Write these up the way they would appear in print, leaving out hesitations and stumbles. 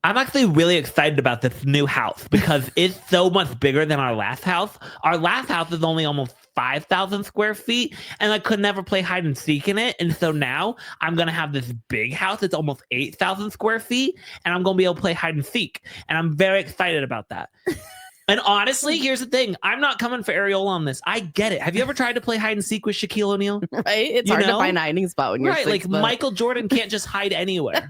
I'm actually really excited about this new house because it's so much bigger than our last house. Our last house is only almost 5,000 square feet, and I could never play hide and seek in it. And so now I'm going to have this big house. It's almost 8,000 square feet, and I'm going to be able to play hide and seek. And I'm very excited about that. And honestly, here's the thing. I'm not coming for Areola on this. I get it. Have you ever tried to play hide and seek with Shaquille O'Neal? Right? It's hard to find a hiding spot when you're right. 6 Like foot. Michael Jordan can't just hide anywhere.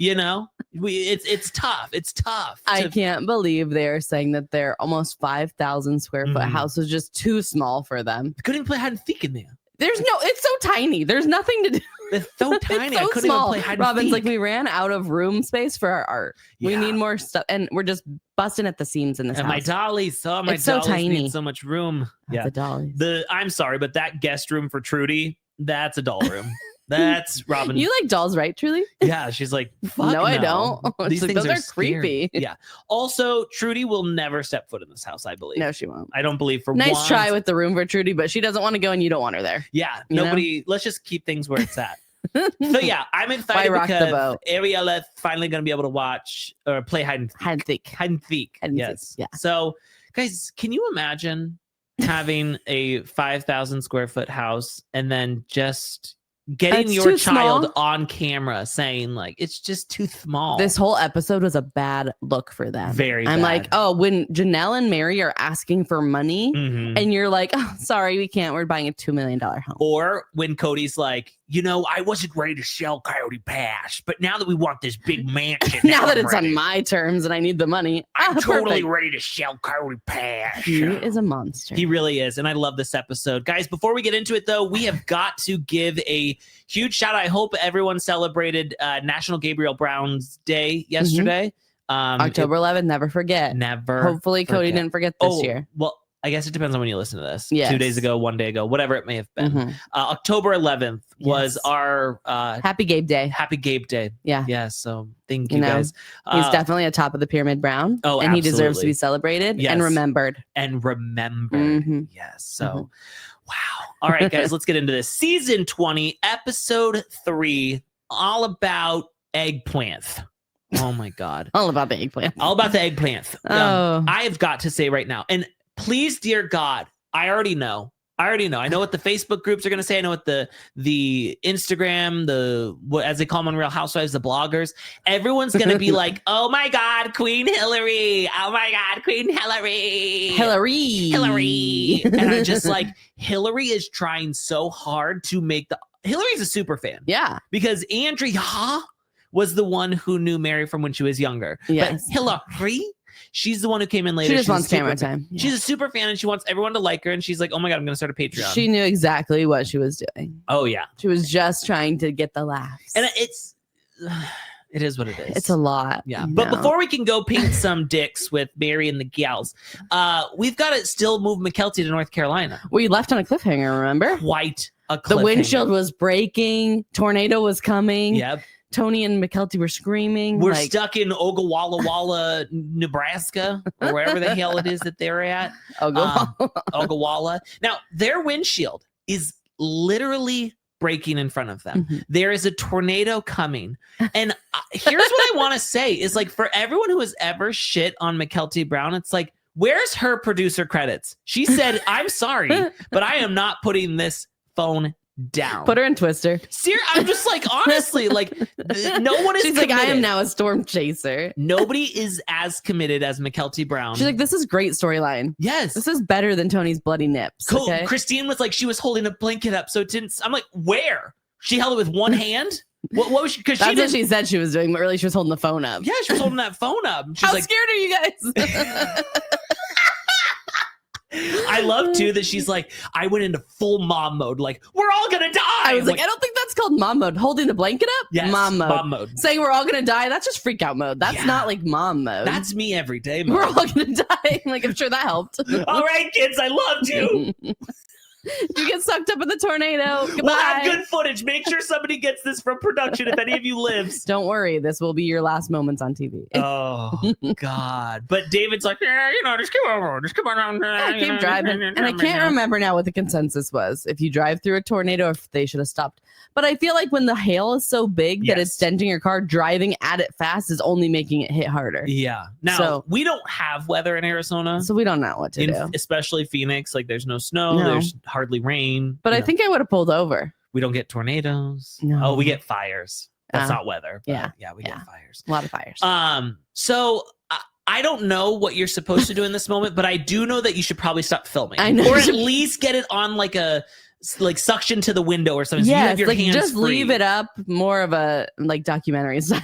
You know, it's tough. It's tough. I can't believe they're saying that their almost 5,000 square foot house was just too small for them. Couldn't even play hide and seek in there. It's so tiny. There's nothing to do. It's so tiny. It's so I couldn't small. even play hide and Robyn's seek. like, we ran out of room space for our art. Yeah. We need more stuff. And we're just busting at the seams in this and house. my dollies. Oh, my It's so dollies tiny. need so much room. The dollies. I'm sorry, but that guest room for Trudy, that's a doll room. That's Robyn. You like dolls, right, Truly? Yeah, she's like, fuck No, I don't. These Like, things those are scary. creepy. Yeah. Also, Trudy will never step foot in this house, I believe. No, she won't. I don't believe for Nice one. try with the room for Trudy, but she doesn't want to go and you don't want her there. Yeah, You know? nobody. Let's just keep things where it's at. So yeah, I'm excited Why rock the because boat? Ariela's finally going to be able to watch or play hide and seek. Hide and seek. Hide and seek. Hide and Yes. seek, yeah. So, guys, can you imagine having a 5,000 square foot house and then just getting It's your too child small. on camera saying like it's just too small? This whole episode was a bad look for them. Very I'm bad. like, oh, when Janelle and Meri are asking for money Mhm. and you're like, oh, sorry, we can't. We're buying a $2 million home. Or when Kody's like, I wasn't ready to sell Coyote Pass, but now that we want this big mansion, Now that I'm it's ready. on my terms and I need the money, I'm totally perfect. ready to sell Coyote Pass. He is a monster. He really is. And I love this episode. Guys, before we get into it, though, we have got to give a huge shout out. I hope everyone celebrated National Gabriel Brown's Day yesterday. October 11th, never forget. Never. Hopefully, Kody forget. didn't forget this year. Well, I guess it depends on when you listen to this. Yes. 2 days ago, 1 day ago, whatever it may have been. Mhm. October 11th was Yes. our Happy Gabe Day. Happy Gabe Day. Yeah. Yeah. So thank You you, know, guys. He's definitely a top of the pyramid Brown. Oh, and he deserves to absolutely. be celebrated Yes. and remembered. And remembered. Mhm. Yes. So, wow. All right, guys, let's get into this. Season 20, episode 3, all about eggplants. Oh, my God. All about the eggplant. All about the eggplants. Oh. I have got to say right now, and please, dear God, I already know. I know what the Facebook groups are going to say. I know what the Instagram, what as they call them on Real Housewives, the bloggers. Everyone's going to be like, "Oh my God, Queen Hillary! Oh my God, Queen Hillary! Hillary!" And I'm just like, Hillary is trying so hard to make Hillary's a super fan. Yeah. Because Andrea was the one who knew Meri from when she was younger. Yes. But Hillary, she's the one who came in later. She just She's a wants camera super- time. Yeah. She's a super fan and she wants everyone to like her. And she's like, oh my God, I'm going to start a Patreon. She knew exactly what she was doing. Oh, yeah. She was just trying to get the laughs. And it is what it is. It's a lot. Yeah. you But know. before we can go paint some dicks with Meri and the gals, we've got to still move Mykelti to North Carolina. We left on a cliffhanger, remember? Quite a The cliffhanger. windshield was breaking. Tornado was coming. Yep. Tony and Mykelti were screaming. We're like, stuck in Ogallala, Nebraska, or wherever the hell it is that they're at. Oh, go on. Ogallala. Now, their windshield is literally breaking in front of them. Mhm. There is a tornado coming. And here's what I want to say is like, for everyone who has ever shit on Mykelti Brown, it's like, where's her producer credits? She said, I'm sorry, but I am not putting this phone down. Put her in Twister. I'm just like, honestly, like no one is She's like, I am committed. now a storm chaser. Nobody is as committed as Mykelti Brown. She's like, this is great storyline. yes. This is better than Tony's bloody nips. Cool. Okay? Christine was like, she was holding a blanket up, so it didn't. I'm like, where? She held it with one hand. What was she? Because That's she what didn't. she said she was doing, but really she was holding the phone up. Yeah, she was holding that phone up. She's How like, scared are you guys? I love too that she's like, I went into full mom mode. Like, we're all gonna die. I was like, I don't think that's called mom mode. Holding the blanket up? yes, Mom mode. Mom mode. Saying we're all gonna die, that's just freak out mode. That's Yeah. not like mom mode. That's me every day. we're Mom. all gonna die. Like, I'm sure that helped. All right, kids, I loved you. You get sucked up in the tornado. Goodbye. We'll have good footage. Make sure somebody gets this from production if any of you lives. Don't worry. This will be your last moments on TV. Oh, God. But David's like, yeah, just keep on. Yeah, keep driving. And I can't remember now what the consensus was. If you drive through a tornado, if they should have stopped. But I feel like when the hail is so big that it's denting your car, driving at it fast is only making it hit harder. Yeah. Now, we don't have weather in Arizona. So we don't know what to do. Especially Phoenix. Like, there's no snow. There's hardly rain. But I think I would have pulled over. We don't get tornadoes. No. Oh, we get fires. That's not weather. Yeah. We get fires. A lot of fires. So I don't know what you're supposed to do in this moment, but I do know that you should probably stop filming. I know. Or at least get it on like a suction to the window or something. So you have your hands just free. Leave it up more of a like documentary style.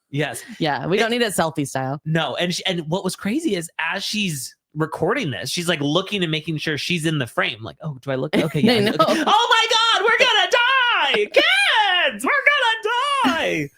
Yes. Yeah. We don't need it selfie style. No. And what was crazy is as she's recording this, she's like looking and making sure she's in the frame. Like, oh, do I look? Okay. Yeah. Okay. Oh my God, we're gonna die. Kids, we're gonna die.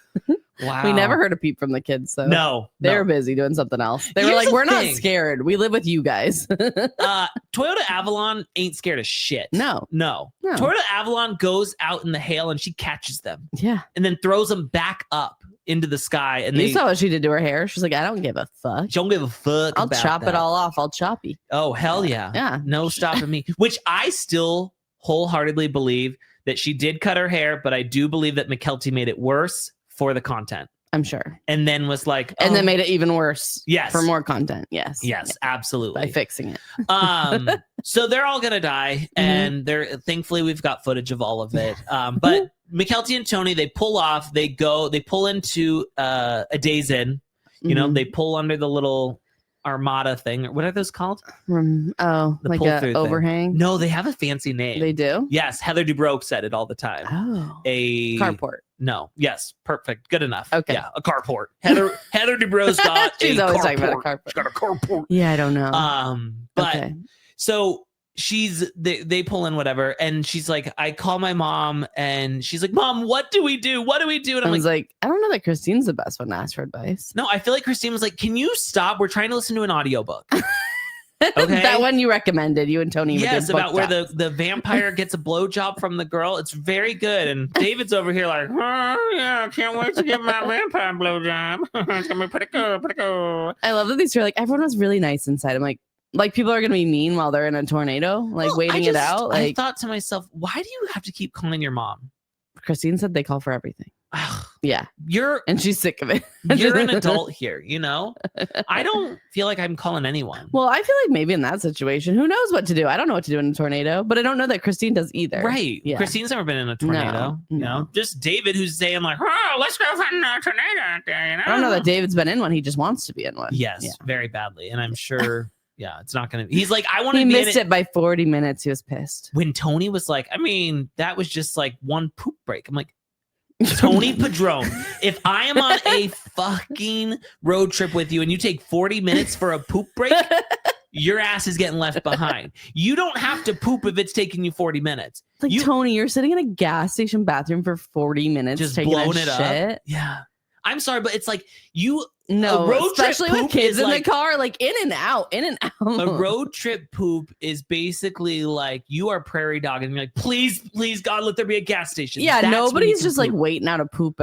Wow. We never heard a peep from the kids, so no, they were busy doing something else. They were like, "We're not scared. We live with you guys." Toyota Avalon ain't scared of shit. No. Toyota Avalon goes out in the hail and she catches them. Yeah, and then throws them back up into the sky. And you saw what she did to her hair. She's like, "I don't give a fuck. She don't give a fuck. I'll chop it all off. I'll choppy." Oh hell yeah, yeah. No stopping me. Which I still wholeheartedly believe that she did cut her hair, but I do believe that Mykelti made it worse for the content. I'm sure. And then was like, and then made it even worse. Yes. For more content. Yes. Yes, absolutely. By fixing it. So they're all gonna die, and thankfully we've got footage of all of it. But Mykelti and Tony, they pull off. They pull into a Days Inn. You know, they pull under the little Armada thing. What are those called? Like a overhang? No, they have a fancy name. They do? Yes, Heather Dubrow said it all the time. Oh. A carport. No. Yes. Perfect. Good enough. Okay. Yeah. A carport. Heather Dubrow's got She's always talking about a carport. She's got a carport. Yeah, I don't know. But so they pull in whatever, and she's like, I call my mom, and she's like, Mom, what do we do? What do we do? And I was like, I don't know that Christine's the best one to ask for advice. No, I feel like Christine was like, can you stop? We're trying to listen to an audiobook. Okay. That one you recommended, you and Tony. Yes, about where the vampire gets a blowjob from the girl. It's very good. And David's over here like, oh yeah, can't wait to get my vampire blowjob. It's gonna be pretty good. I love that these two are like, everyone was really nice inside. I'm like people are gonna be mean while they're in a tornado, like waiting it out. Like, I thought to myself, why do you have to keep calling your mom? Christine said they call for everything. Yeah. And she's sick of it. You're an adult here, you know? I don't feel like I'm calling anyone. Well, I feel like maybe in that situation, who knows what to do? I don't know what to do in a tornado, but I don't know that Christine does either. Right. Yeah. Christine's never been in a tornado. You know? Just David who's saying like, oh, let's go find a tornado out there, you know? I don't know that David's been in one. He just wants to be in one. Yes, very badly. And I'm sure... Yeah, it's not going to... He's like, I want to be He missed it by 40 minutes. He was pissed. When Tony was like, I mean, that was just like one poop break. I'm like, Tony Padron, if I am on a fucking road trip with you and you take 40 minutes for a poop break, your ass is getting left behind. You don't have to poop if it's taking you 40 minutes. Like, Tony, you're sitting in a gas station bathroom for 40 minutes just taking blowing it shit. Up. Yeah. I'm sorry, but it's like you... No, especially with kids in like, the car, like in and out. A road trip poop is basically like you are prairie dog and you're like, please, God, let there be a gas station. Yeah, nobody's just like waiting out a poop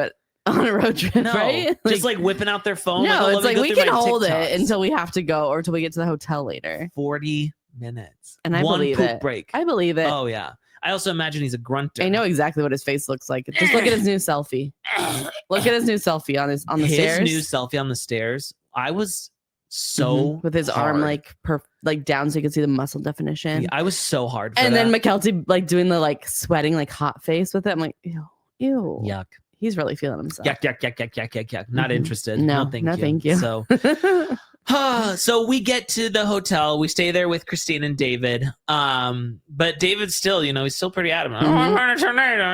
on a road trip, right? Just like whipping out their phone. No, like, it's like we can hold it until we have to go or until we get to the hotel later. 40 minutes. And I believe it. Break. I believe it. Oh, yeah. I also imagine he's a grunter. I know exactly what his face looks like. Just look at his new selfie. Look at his new selfie on the stairs. His new selfie on the stairs. I was so with his hard. arm like down so you can see the muscle definition. Yeah, I was so hard. And then Mykelti like doing the like sweating like hot face with it. I'm like, ew, yuck. He's really feeling himself. Yuck. Not interested. No, thank you. So. So we get to the hotel. We stay there with Christine and David. But David still, you know, he's still pretty adamant. I'm on a tornado.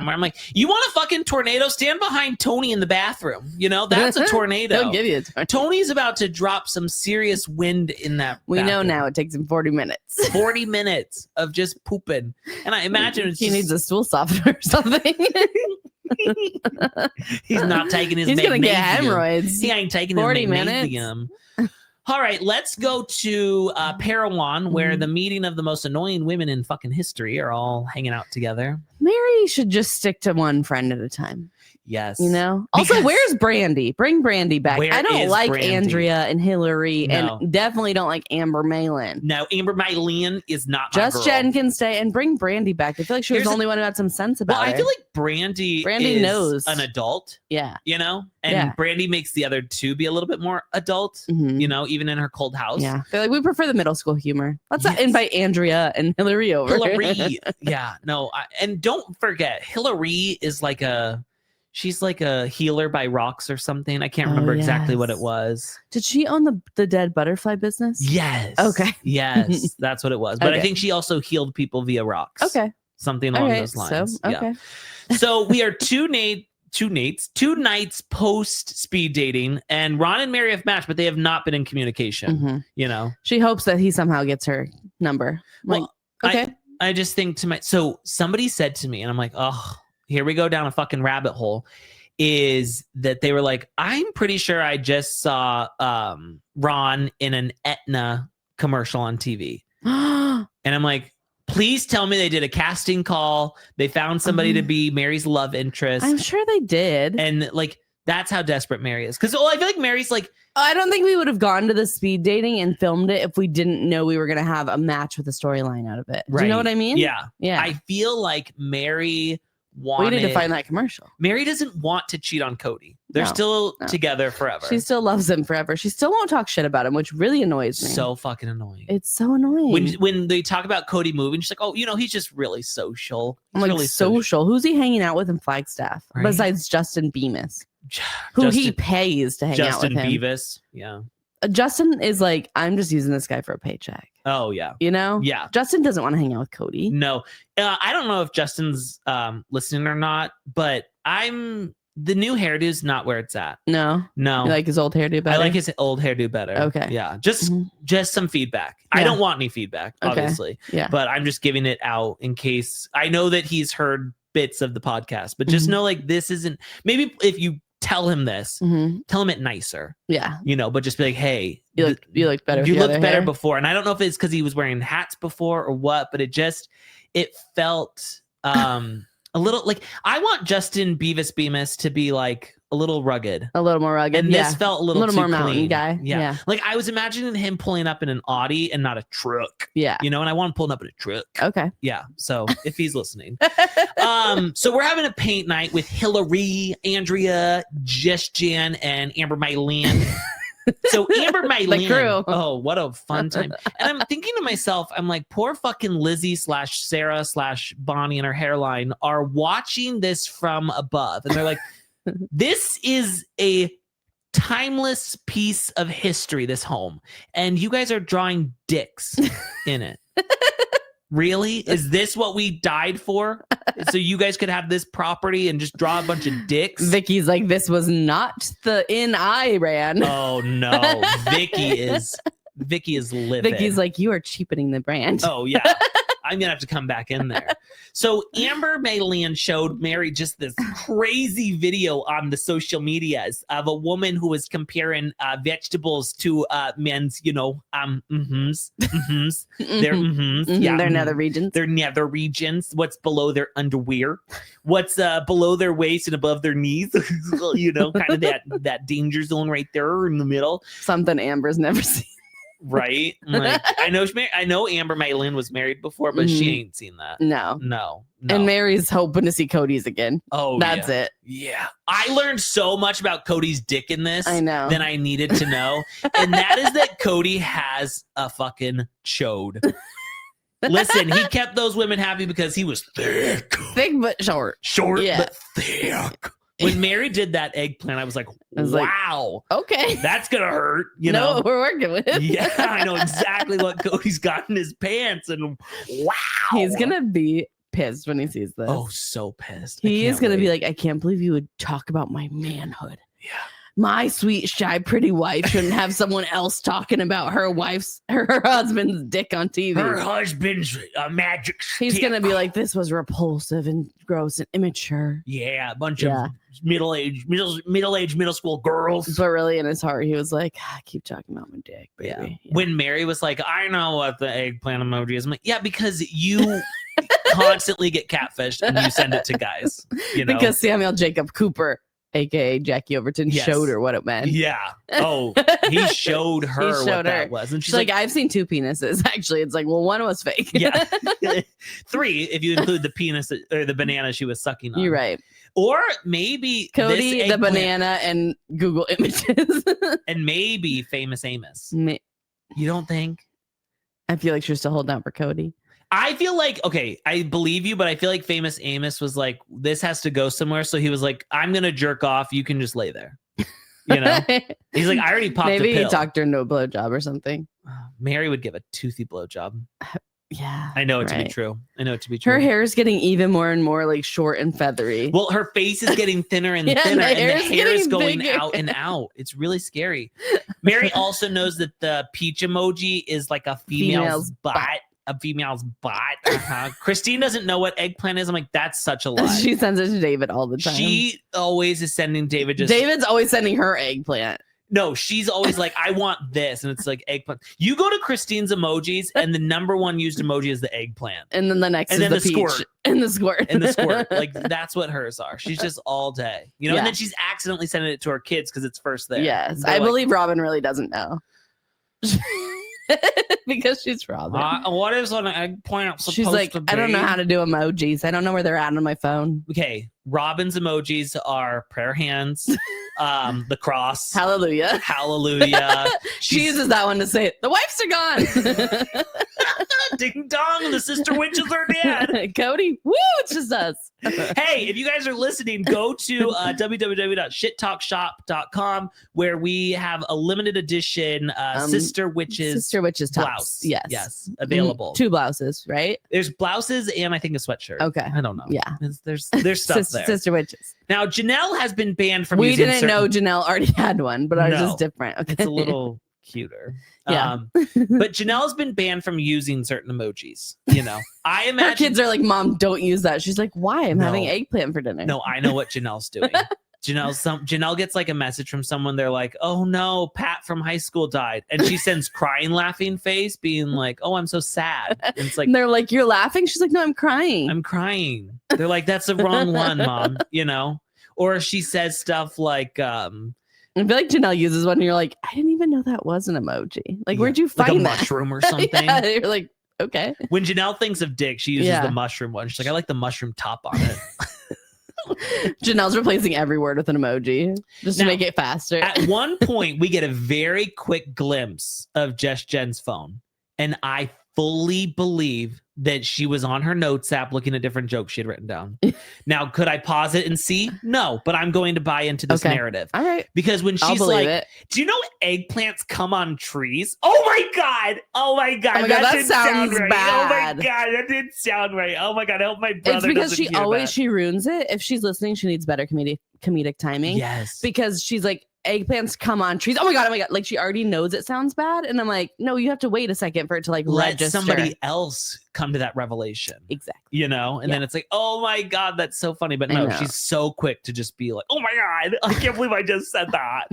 I'm like, you want a fucking tornado? Stand behind Tony in the bathroom. You know, that's a tornado. He'll give you a tornado. Tony's about to drop some serious wind in that We bathroom. know now it takes him 40 minutes. 40 minutes of just pooping. And I imagine he needs a stool softener or something. He's not taking his He's magnesium. gonna get hemorrhoids. He ain't taking 40 his magnesium. All right, let's go to Parowan, where the meeting of the most annoying women in fucking history are all hanging out together. Meri should just stick to one friend at a time. Yes. You know? Also, where's Brandy? Bring Brandy back. I don't like Brandy? Andrea and Hillary, and definitely don't like Amber Malin. No, Amber Malin is not my Just girl. Jen can stay and bring Brandy back. I feel like she was the only one who had some sense about it. I feel like Brandy knows an adult. Yeah. You know? And Brandy makes the other two be a little bit more adult, you know, even in her cold house. Yeah. I feel like we prefer the middle school humor. Let's not invite Andrea and Hillary over. Hillary. Yeah. No. And don't forget, Hillary is like she's like a healer by rocks or something. I can't remember exactly what it was. Did she own the dead butterfly business? Yes. Okay. Yes, that's what it was. But I think she also healed people via rocks. Okay. Something along those lines. So, okay. Yeah. So we are two nights post speed dating, and Ron and Meri have matched, but they have not been in communication. You know, she hopes that he somehow gets her number. Okay. I just think so somebody said to me, and I'm like, oh, here we go down a fucking rabbit hole, is that they were like, I'm pretty sure I just saw Ron in an Aetna commercial on TV. And I'm like, please tell me they did a casting call. They found somebody to be Meri's love interest. I'm sure they did. And like, that's how desperate Meri is. Because I feel like Meri's like, I don't think we would have gone to the speed dating and filmed it if we didn't know we were going to have a match with a storyline out of it. Right. Do you know what I mean? Yeah. Yeah. I feel like Meri we need to find that commercial. Meri doesn't want to cheat on Kody. They're still together forever. She still loves him forever. She still won't talk shit about him, which really annoys me. So fucking annoying. It's so annoying. When they talk about Kody moving, she's like, oh, you know, he's just really social. I'm like, really social? Who's he hanging out with in Flagstaff? Right? Besides Justin Bemis, who he pays to hang out with him. Justin Beavis. Yeah. Justin is like, I'm just using this guy for a paycheck. Oh, yeah. You know? Yeah. Justin doesn't want to hang out with Kody. No. I don't know if Justin's listening or not, but the new hairdo's not where it's at. No. You like his old hairdo better? I like his old hairdo better. Okay. Yeah. Just some feedback. Yeah. I don't want any feedback, obviously. Okay. Yeah. But I'm just giving it out in case. I know that he's heard bits of the podcast, but just know like this isn't, maybe if you tell him this, tell him it nicer. Yeah. You know, but just be like, hey, you looked better. You looked better before. And I don't know if it's because he was wearing hats before or what, but it felt a little like, I want Justin Bemis to be like a little rugged. A little more rugged. And this felt a little more mountain guy. Yeah. Like I was imagining him pulling up in an Audi and not a truck. Yeah. You know, and I want him pulling up in a truck. Okay. Yeah. So if he's listening. So we're having a paint night with Hillary, Andrea, Jen, and Amber Malin. So Amber Malin, oh, what a fun time. And I'm thinking to myself, I'm like, poor fucking Lizzie / Sarah / Bonnie and her hairline are watching this from above. And they're like, this is a timeless piece of history, this home. And you guys are drawing dicks in it. Really? Is this what we died for? So you guys could have this property and just draw a bunch of dicks? Vicky's like, this was not the inn I ran. Oh no. Vicky is livid. Vicky's like, you are cheapening the brand. Oh yeah. I'm gonna have to come back in there. So Amber Malin showed Meri just this crazy video on the social medias of a woman who was comparing vegetables to men's, their nether regions. Their nether regions. What's below their underwear? What's below their waist and above their knees? Kind of that danger zone right there in the middle. Something Amber's never seen. Right? Like, I know Amber Malin was married before, but she ain't seen that. No. And Meri's hoping to see Kody's again. Oh, that's it. Yeah. I learned so much about Kody's dick in this than I needed to know. And that is that Kody has a fucking chode. Listen, he kept those women happy because he was thick. Thick but short. Short but thick. When Meri did that eggplant, I was like, wow. Okay. That's going to hurt. You know, we're working with him. Yeah, I know exactly what Kody's got in his pants. And wow. He's going to be pissed when he sees this. Oh, so pissed. He is going to be like, I can't believe you would talk about my manhood. Yeah. my sweet, shy, pretty wife shouldn't have someone else talking about her husband's dick on TV. Her husband's a magic stick. He's gonna be like, this was repulsive and gross and immature. Yeah, a bunch of middle-aged middle school girls. But really, in his heart, he was like, keep talking about my dick, baby. Yeah. When Meri was like, I know what the eggplant emoji is. I'm like, yeah, because you constantly get catfished and you send it to guys. Because Samuel Jacob Cooper, aka Jackie Overton, showed her what it meant. Yeah. Oh, he showed her that was. And she's like, I've seen 2 penises. Actually, it's like, well, one was fake. Yeah. 3, if you include the penis or the banana she was sucking on. You're right. Or maybe Kody, the banana, and Google Images. And maybe Famous Amos. You don't think? I feel like she's still holding out for Kody. I feel like, okay, I believe you, but I feel like Famous Amos was like, this has to go somewhere. So he was like, I'm going to jerk off. You can just lay there. He's like, I already popped a pill. Maybe he talked her into a blowjob or something. Meri would give a toothy blowjob. Yeah. I know it to be true. Her hair is getting even more and more like short and feathery. Well, her face is getting thinner and thinner, and the hair is going bigger. Out and out. It's really scary. Meri also knows that the peach emoji is like a female's butt. A female's butt. Christine doesn't know what eggplant is. I'm like, that's such a lie. She sends it to David all the time. She always is sending David David's always sending her eggplant. No, she's always like, I want this. And it's like eggplant. You go to Christine's emojis and the number 1 used emoji is the eggplant. And then the next is the peach. Squirt. And the squirt. And the squirt. Like, that's what hers are. She's just all day. And then she's accidentally sending it to her kids because it's first there. Yes. I believe Robyn really doesn't know. Because she's Robyn. What is an eggplant supposed She's like, to be? I don't know how to do emojis. I don't know where they're at on my phone. Okay. Robyn's emojis are prayer hands, the cross. Hallelujah. Hallelujah. She uses that one to say, the wipes are gone. Ding dong, the sister witches are dead. Kody, woo, it's just us. Hey, if you guys are listening, go to www.shittalkshop.com where we have a limited edition Sister Witches tops. Yes, available. 2 blouses, right? There's blouses and I think a sweatshirt. Okay. I don't know. Yeah. There's stuff there. Sister Witches. Now, Janelle has been banned from We didn't know Janelle already had one, but ours is different. Okay. It's a little cuter. Yeah. But Janelle's been banned from using certain emojis. I imagine her kids are like, Mom, don't use that. She's like, why? I'm having eggplant for dinner. No, I know what Janelle's doing. Janelle gets like a message from someone. They're like, oh no, Pat from high school died. And she sends crying, laughing face being like, oh, I'm so sad. And it's like, and they're like, you're laughing? She's like, no, I'm crying. I'm crying. They're like, that's the wrong one, Mom, Or she says stuff like, I feel like Janelle uses one and you're like, I didn't even know that was an emoji. Like, where'd you find like a that? mushroom or something? Yeah, you're like, okay. When Janelle thinks of dick, she uses the mushroom one. She's like, I like the mushroom top on it. Janelle's replacing every word with an emoji just to make it faster. At one point, we get a very quick glimpse of Just Jen's phone. And I fully believe that she was on her notes app looking at different jokes she had written down. Now, could I pause it and see? No, but I'm going to buy into this narrative. All right. Because when she's like, do you know eggplants come on trees? Oh my God. Oh my God. That sounds right. bad. Oh my God. That didn't sound right. Oh my God. I hope my brother It's because she ruins it. If she's listening, she needs better comedic timing. Yes. Because she's like, eggplants come on trees. Oh my God. Like, she already knows it sounds bad. And I'm like, no, you have to wait a second for it to like let register. Somebody else come to that revelation. Exactly. And then it's like, oh my God, that's so funny. But no, she's so quick to just be like, oh my God, I can't believe I just said that.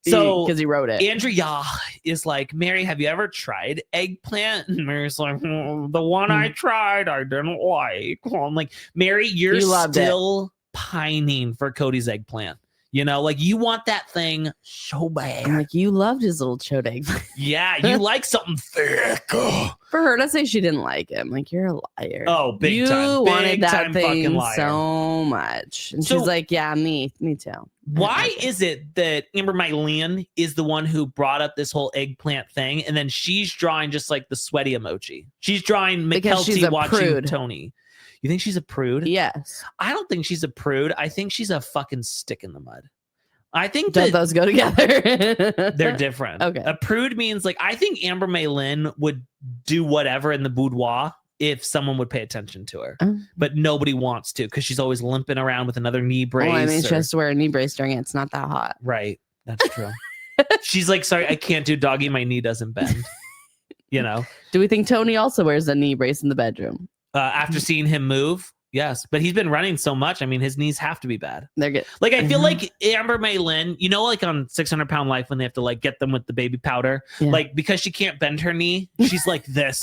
So because he wrote it. Andrea is like, Meri, have you ever tried eggplant? And Meri's like, the one I tried, I didn't like. I'm like, Meri, you're still pining for Kody's eggplant. Like you want that thing so bad. I'm like, you loved his little chode eggplant. Yeah, you like something thick. For her to say she didn't like it, I'm like, you're a liar. Oh, big time. You wanted that thing liar. So much. And she's like, yeah, me too. Why is it that Amber Mykelti is the one who brought up this whole eggplant thing, and then she's drawing just like the sweaty emoji? She's drawing Mykelti watching Tony. You think she's a prude? Yes. I don't think she's a prude. I think she's a fucking stick in the mud. I think don't those go together? They're different. Okay. A prude means like, I think Amber Mykelti would do whatever in the boudoir if someone would pay attention to her, but nobody wants to because she's always limping around with another knee brace. Well, I mean, she has to wear a knee brace during it. It's not that hot. Right. That's true. She's like, sorry, I can't do doggy. My knee doesn't bend. You know? Do we think Tony also wears a knee brace in the bedroom? After seeing him move? Yes, but he's been running so much. I mean, his knees have to be bad. They're good. Like, I feel like Amber May Lynn, you know, like on 600 Pound Life when they have to like get them with the baby powder, like because she can't bend her knee, she's like this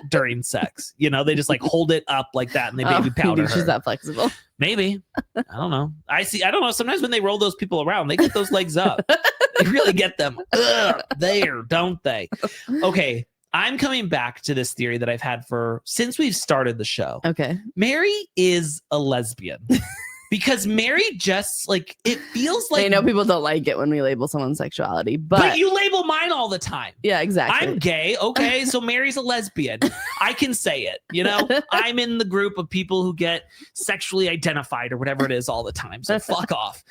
during sex. You know, they just like hold it up like that and they baby powder her. She's that flexible. Maybe. I don't know. I don't know. Sometimes when they roll those people around, they get those legs up. They really get them there, don't they? Okay. I'm coming back to this theory that I've had since we've started the show. Okay. Meri is a lesbian. Because Meri just like, it feels like. I know people don't like it when we label someone's sexuality, but you label mine all the time. Yeah, exactly. I'm gay. Okay. So Meri's a lesbian. I can say it. You know, I'm in the group of people who get sexually identified or whatever it is all the time. So fuck off.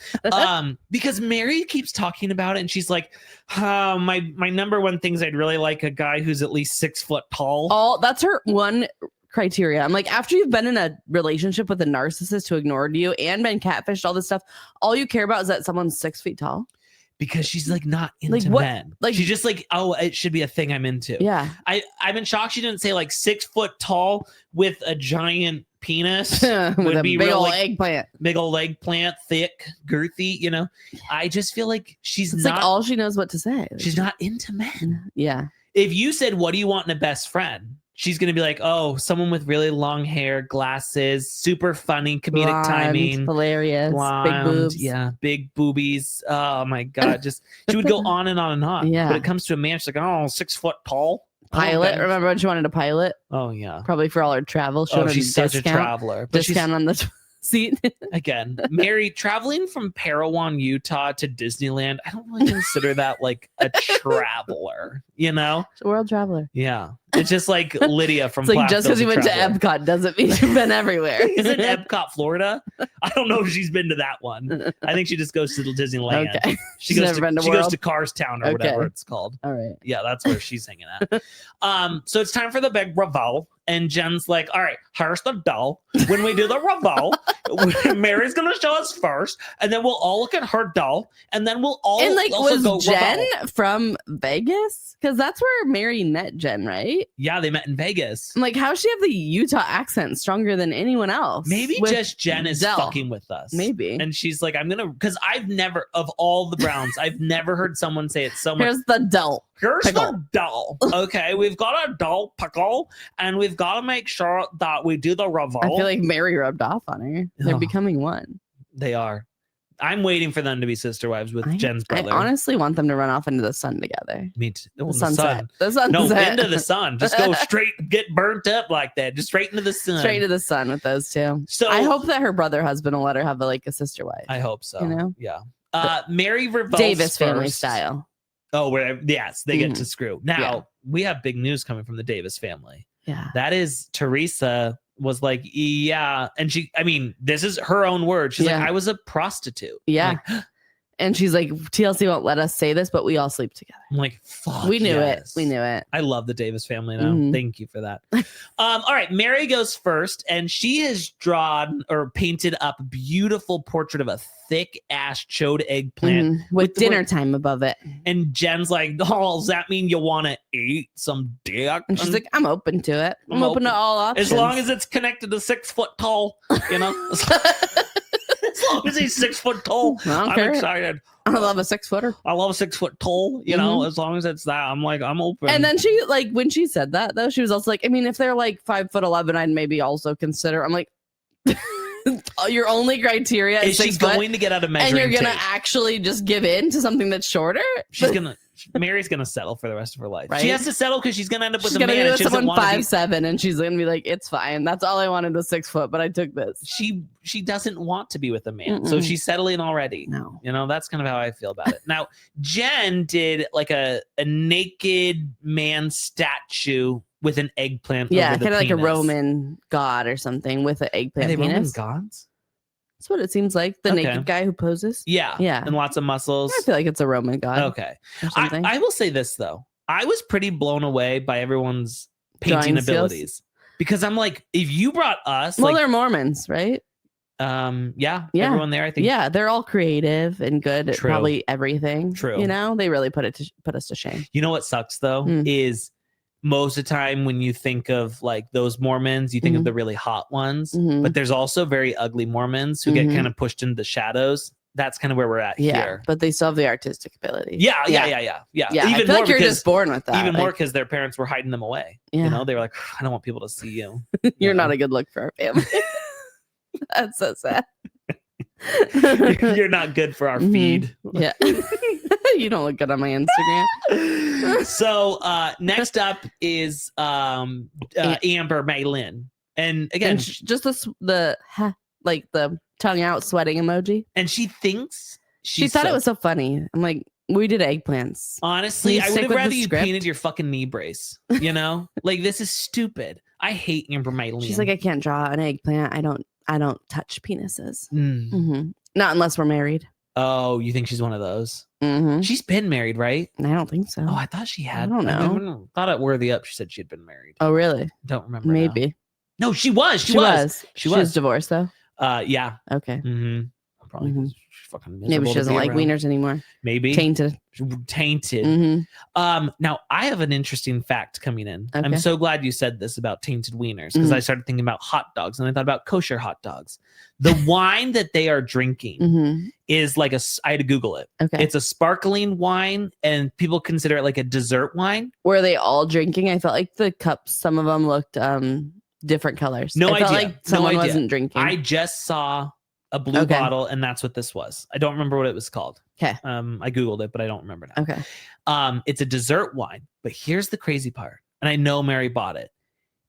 Because Meri keeps talking about it and she's like, my number one things I'd really like a guy who's at least 6 foot tall. Oh, that's her one criteria. I'm like, after you've been in a relationship with a narcissist who ignored you and been catfished, all this stuff, all you care about is that someone's 6 feet tall. Because she's like not into men. Like she's just like, oh, it should be a thing I'm into. Yeah. I'm in shock she didn't say like 6 foot tall with a giant penis. with a big old eggplant. Big old eggplant, thick, girthy, you know. I just feel like it's not like all she knows what to say. She's not into men. Yeah. If you said, what do you want in a best friend? She's going to be like, oh, someone with really long hair, glasses, super funny, comedic blonde, timing. Hilarious. Blonde, big boobs. Yeah, big boobies. Oh, my God. She would go on and on and on. Yeah. But it comes to a man, she's like, oh, 6 foot tall. Pilot. Remember when she wanted a pilot? Oh, yeah. Probably for all her travel. She's such a traveler. But discount on the seat. Again, Meri, traveling from Parowan, Utah to Disneyland, I don't really consider that like a traveler, you know? She's a world traveler. Yeah. It's just like Lydia from It's like just because you went to Epcot doesn't mean you've been everywhere. Is it Epcot, Florida? I don't know if she's been to that one. I think she just goes to Disneyland. Okay. She goes to Carstown or whatever it's called. All right. Yeah, that's where she's hanging at. So it's time for the big reveal. And Jen's like, all right, here's the doll. When we do the reveal, Meri's going to show us first. And then we'll all look at her doll. And then we'll all was go Jen reveal. from Vegas? Because that's where Meri met Jen, right? Yeah, they met in Vegas. I'm like, how does she have the Utah accent stronger than anyone else? Maybe just Jen is fucking with us. Maybe. And she's like, because I've never, of all the Browns, I've never heard someone say it so much. Here's the doll. Here's the doll. Okay, we've got a doll pickle, and we've got to make sure that we do the reveal. I feel like Meri rubbed off on her. They're becoming one. They are. I'm waiting for them to be sister wives with Jen's brother. I honestly want them to run off into the sun together. Me too. The sunset. The sunset. No, into the sun. Just go straight, get burnt up like that. Just straight into the sun. Straight to the sun with those two. So I hope that her brother husband will let her have a sister wife. I hope so. You know? Yeah. Meri reveals Davis family style. Oh, yes, they get to screw. Now, we have big news coming from the Davis family. Yeah. That is Teresa was like, yeah. And this is her own word. She's like, I was a prostitute. Yeah. Like, and she's like, TLC won't let us say this, but we all sleep together. I'm like, fuck. We knew it. We knew it. I love the Davis family now. Thank you for that. All right. Meri goes first, and she has drawn or painted up a beautiful portrait of a thick ass chode eggplant with dinner time above it. And Jen's like, oh, does that mean you want to eat some dick? And she's like, I'm open to it. I'm open to all options. As long as it's connected to 6 foot tall, you know? As long as he's 6 foot tall, I'm excited. I love a 6 footer. I love a 6 foot tall, you know, as long as it's that. I'm like, I'm open. And then she, like, when she said that, though, she was also like, I mean, if they're like 5'11", I'd maybe also consider. I'm like, your only criteria is she's going to get out of measuring and you're going to actually just give in to something that's shorter? Meri's gonna settle for the rest of her life. Right? She has to settle because she's gonna end up with she's a man. She's gonna be with someone 5'7", and she's gonna be like, "It's fine. That's all I wanted was 6 foot, but I took this." She doesn't want to be with a man, so she's settling already. No, you know that's kind of how I feel about it. Now, Jen did like a naked man statue with an eggplant. Yeah, kind of like a Roman god or something with an eggplant. Are they penis. Roman gods? That's what it seems like. The naked guy who poses. Yeah. And lots of muscles. I feel like it's a Roman god. Okay. I will say this, though. I was pretty blown away by everyone's painting abilities. Because I'm like, if you brought us... Well, they're Mormons, right? Everyone there, I think. Yeah, they're all creative and good at probably everything. True. You know, they really put us to shame. You know what sucks though is most of the time when you think of like those Mormons, you think of the really hot ones, but there's also very ugly Mormons who get kind of pushed into the shadows. That's kind of where we're at here. But they still have the artistic ability. Yeah. Even I feel like you're just born with that. Even more because their parents were hiding them away. Yeah. You know, they were like, I don't want people to see you. You're not a good look for our family. That's so sad. You're not good for our feed. Yeah. You don't look good on my Instagram. So next up is Amber Maylin. And again, just the tongue out sweating emoji. And she thinks she thought it was so funny. I'm like, we did eggplants. Honestly, I would have rather you painted your fucking knee brace. You know, like this is stupid. I hate Amber Maylin. She's like, I can't draw an eggplant. I don't touch penises. Not unless we're married. Oh, you think she's one of those? She's been married, right? I don't think so. Oh, I thought she had. I don't know. I thought at Worthy Up she said she'd been married. Oh, really? Don't remember. Maybe. No, she was. She was. She was divorced though. Yeah. Okay. Probably she's fucking miserable. Maybe she doesn't like wieners anymore. Maybe tainted. Now I have an interesting fact coming in. Okay. I'm so glad you said this about tainted wieners because I started thinking about hot dogs and I thought about kosher hot dogs. The wine that they are drinking is like I had to Google it. Okay. It's a sparkling wine and people consider it like a dessert wine. Were they all drinking? I felt like the cups, some of them looked different colors. No idea. Felt like someone wasn't drinking. I just saw a blue bottle and that's what this was. I don't remember what it was called. Okay. I Googled it, but I don't remember now. Okay. It's a dessert wine, but here's the crazy part. And I know Meri bought it.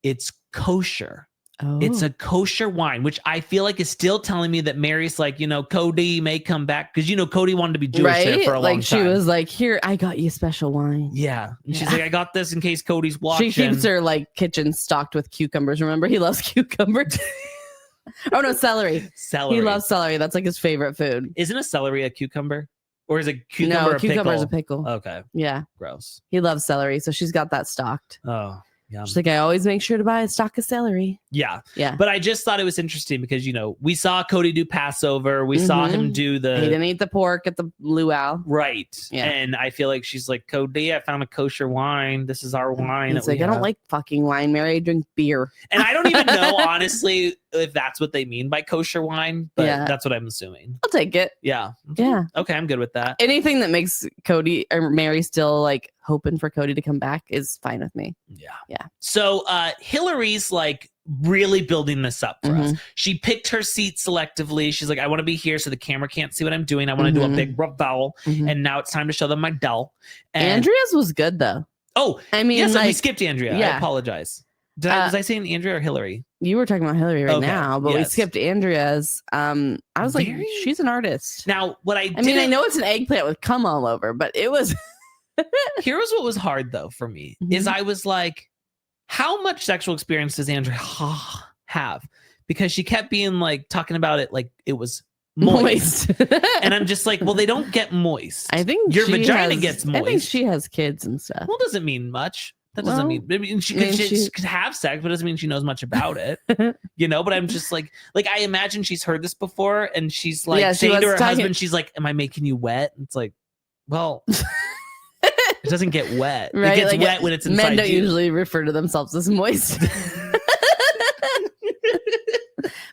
It's kosher. Oh. It's a kosher wine, which I feel like is still telling me that Meri's like, Kody may come back because Kody wanted to be Jewish there for a long time. She was like, "Here, I got you special wine." Yeah, and she's like, "I got this in case Cody's watching." She keeps her kitchen stocked with cucumbers. Remember, he loves cucumbers. Oh no, celery. Celery. He loves celery. That's like his favorite food. Isn't a celery a cucumber, or is a cucumber a cucumber is a pickle? Okay. Yeah. Gross. He loves celery, so she's got that stocked. Oh. Yum. She's like, I always make sure to buy a stock of celery. Yeah. Yeah. But I just thought it was interesting because, we saw Kody do Passover. We saw him do He didn't eat the pork at the luau. Right. Yeah. And I feel like she's like, Kody, I found a kosher wine. This is our wine. He's like, I don't like fucking wine, Meri. I drink beer. And I don't even know, honestly, if that's what they mean by kosher wine. But that's what I'm assuming. I'll take it. Yeah. Yeah. Okay, I'm good with that. Anything that makes Kody or Meri still hoping for Kody to come back is fine with me. Yeah. Yeah. So Hillary's really building this up for us. She picked her seat selectively. She's like, I want to be here so the camera can't see what I'm doing. I want to do a big vowel. And now it's time to show them my doll. And Andrea's was good though. Oh, I mean, yes, we skipped Andrea. Yeah. I apologize. Was I saying Andrea or Hillary? You were talking about Hillary now, but we skipped Andrea's. I was like, she's an artist. Now, I know it's an eggplant with cum all over, but it was. Here's what was hard though for me is I was like, how much sexual experience does Andrea have? Because she kept being talking about it like it was moist. And I'm just like, well, they don't get moist. I think your vagina gets moist. I think she has kids and stuff. Well, doesn't mean much. That doesn't mean she could have sex, but doesn't mean she knows much about it. But I'm just like I imagine she's heard this before and she's saying to her husband, she's like, am I making you wet? It's like, well, it doesn't get wet. Right? It gets wet when it's inside. Men don't usually refer to themselves as moist.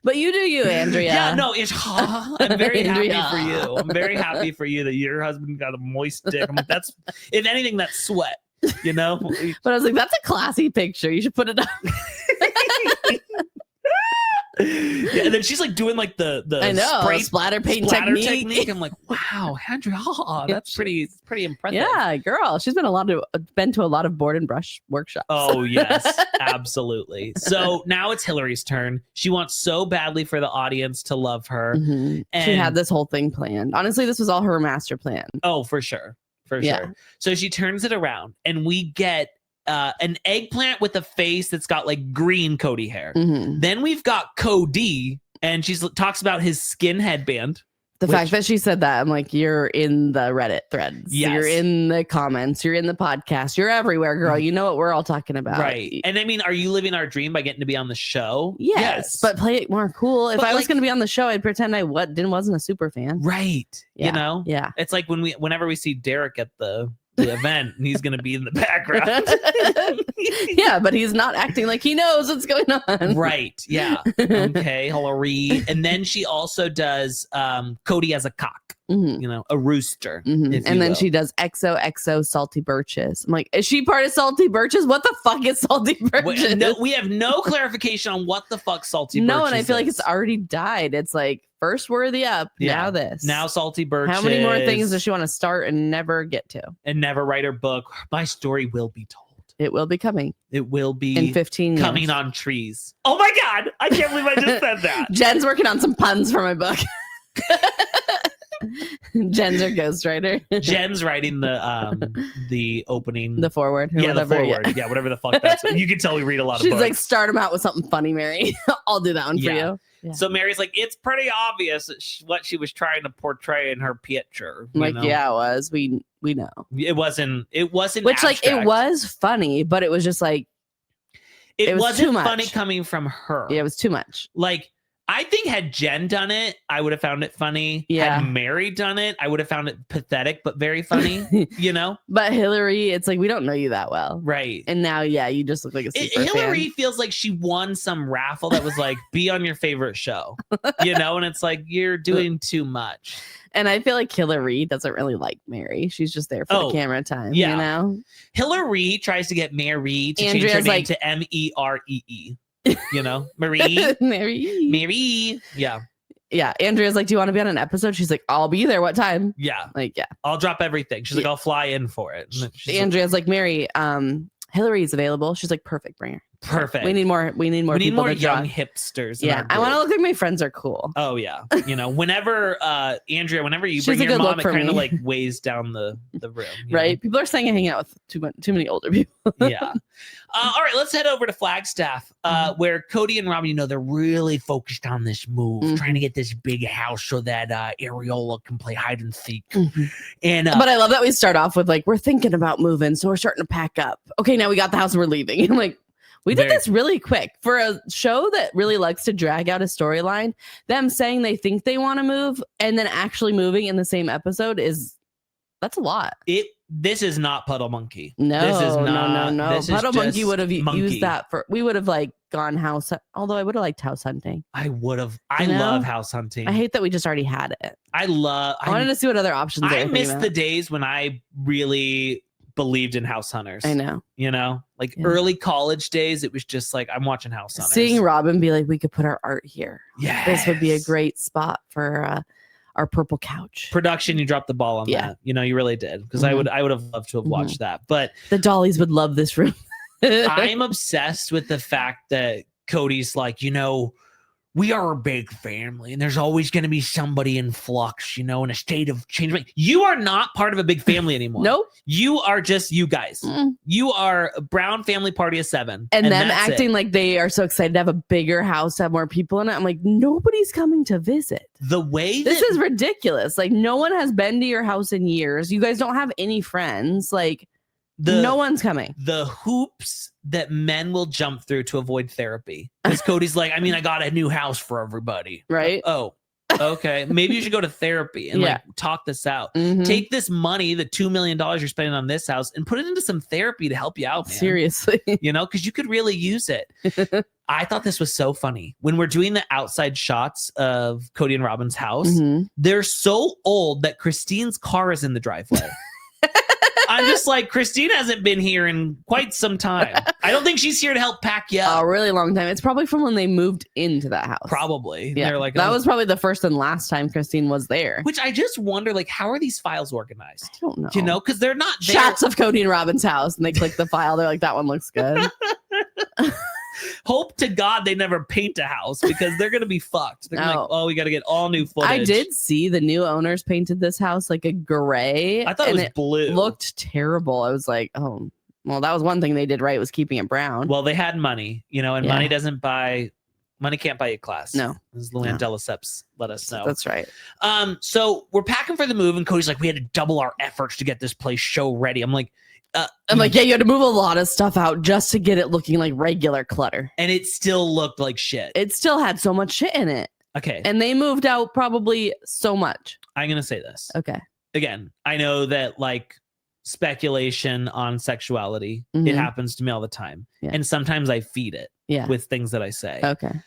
But you do you, Andrea. Yeah, no, I'm very happy for you. I'm very happy for you that your husband got a moist dick. I'm like, that's, if anything, that's sweat, But I was like, that's a classy picture. You should put it up. Yeah, and then she's doing the splatter paint technique. I'm like, wow, Andrea, that's pretty impressive. Yeah, girl, she's been to a lot of board and brush workshops. Oh yes, absolutely. So now it's Hillary's turn. She wants so badly for the audience to love her, and she had this whole thing planned. Honestly, this was all her master plan. Oh, for sure. Sure. So she turns it around, and we get an eggplant with a face that's got green Kody hair. Then we've got Kody, and she talks about his skin headband. The fact that she said that, I'm like, you're in the Reddit threads. Yes. You're in the comments. You're in the podcast. You're everywhere, girl. You know what we're all talking about. Right. And I mean, are you living our dream by getting to be on the show? Yes. But play it more cool. If I was going to be on the show, I'd pretend I wasn't a super fan. Right. Yeah. You know? Yeah. It's like whenever we see Derek at the event, and he's going to be in the background. Yeah, but he's not acting like he knows what's going on. Right. Yeah. Okay. Hillary. And then she also does Kody as a cock. Mm-hmm. You know, a rooster. Mm-hmm. And then she does XOXO Salty Birches. I'm like, is she part of Salty Birches? What the fuck is Salty Birches? We have no clarification on what the fuck Salty Birches No, and I feel like it's already died. It's like, first Worthy Up, now this. Now Salty Birches. How many more things does she want to start and never get to? And never write her book. My story will be told. It will be coming. It will be in 15 years. Coming on trees. Oh my God. I can't believe I just said that. Jen's working on some puns for my book. Jen's our ghostwriter. Jen's writing the opening. The foreword. Yeah, the foreword. Yeah, whatever the fuck that's. You can tell we read a lot of books. She's like, start them out with something funny, Meri. I'll do that one for you. Yeah. So Meri's like, it's pretty obvious what she was trying to portray in her picture. Like, yeah, it was. We know. It wasn't. Which abstract. Like it was funny, but it was just like it wasn't funny coming from her. Yeah, it was too much. Like, I think had Jen done it, I would have found it funny. Yeah. Had Meri done it, I would have found it pathetic, but very funny, you know? But Hillary, it's like, we don't know you that well. Right. And now, yeah, you just look like a super Hillary fan. Feels like she won some raffle that was like, be on your favorite show, you know? And it's like, you're doing too much. And I feel like Hillary doesn't really like Meri. She's just there for the camera time, you know? Hillary tries to get Meri to change her name to Meree. You know, Meri. Yeah. Andrea's like, do you want to be on an episode? She's like, I'll be there. What time? Yeah. Like, yeah. I'll drop everything. She's like, I'll fly in for it. Andrea's like, Meri, Hillary's available. She's like, perfect. Bring her. Perfect. We need more people young hipsters. Yeah. I want to look like my friends are cool. Oh yeah. You know, whenever Andrea, whenever you bring your mom, it kind of like weighs down the room. Right. Know? People are saying I hang out with too many older people. Yeah. All right, let's head over to Flagstaff, where Kody and Robyn, you know, they're really focused on this move, trying to get this big house so that Areola can play hide and seek. And but I love that we start off with like, we're thinking about moving, so we're starting to pack up. Okay, now we got the house and we're leaving. I'm like, we did this really quick for a show that really likes to drag out a storyline. Them saying they think they want to move and then actually moving in the same episode that's a lot. This is not Puddle Monkey. No, this is not, no. This Puddle is Monkey would have used that for. We would have like gone house. Although I would have liked house hunting. I would have. I love house hunting. I hate that we just already had it. I wanted to see what other options. I miss the days when I really believed in house hunters. I know. You know, like early college days, it was just like, I'm watching house hunters. Seeing Robyn be like, we could put our art here. Yeah, this would be a great spot for our purple couch. Production, you dropped the ball on that. You know, you really did. Because I would have loved to have watched that. But the Dollies would love this room. I'm obsessed with the fact that Kody's like, you know, we are a big family and there's always going to be somebody in flux, you know, in a state of change. You are not part of a big family anymore. Nope. You are just you guys. You are a Brown family party of 7. And them acting like they are so excited to have a bigger house, have more people in it. I'm like, nobody's coming to visit. The way this is ridiculous. Like, no one has been to your house in years. You guys don't have any friends. Like, no one's coming. The hoops that men will jump through to avoid therapy. Because Kody's like, I mean, I got a new house for everybody. Right. Oh, okay. Maybe you should go to therapy and like talk this out. Take this money, the $2 million you're spending on this house, and put it into some therapy to help you out, man. Seriously. You know, because you could really use it. I thought this was so funny. When we're doing the outside shots of Kody and Robyn's house, they're so old that Christine's car is in the driveway. I'm just like, Christine hasn't been here in quite some time. I don't think she's here to help pack you up. A really long time. It's probably from when they moved into that house. Probably. Yeah. They're like, that was probably the first and last time Christine was there. Which I just wonder, like, how are these files organized? I don't know. You know, because they're not there. Shots of Kody and Robyn's house, and they click the file. They're like, that one looks good. Hope to God they never paint a house because they're going to be fucked. They're like, oh, we got to get all new footage. I did see the new owners painted this house like a gray. I thought it was blue. Looked terrible. I was like, oh, well, that was one thing they did right, was keeping it brown. Well, they had money, you know, and money doesn't buy Money can't buy you class. No. As Luann Delaceps let us know. That's right. So we're packing for the move, and Cody's like, we had to double our efforts to get this place show ready. I'm like, yeah, you had to move a lot of stuff out just to get it looking like regular clutter. And it still looked like shit. It still had so much shit in it. Okay. And they moved out probably so much. I'm going to say this. Okay. Again, I know that like speculation on sexuality, it happens to me all the time. Yeah. And sometimes I feed it with things that I say. Okay.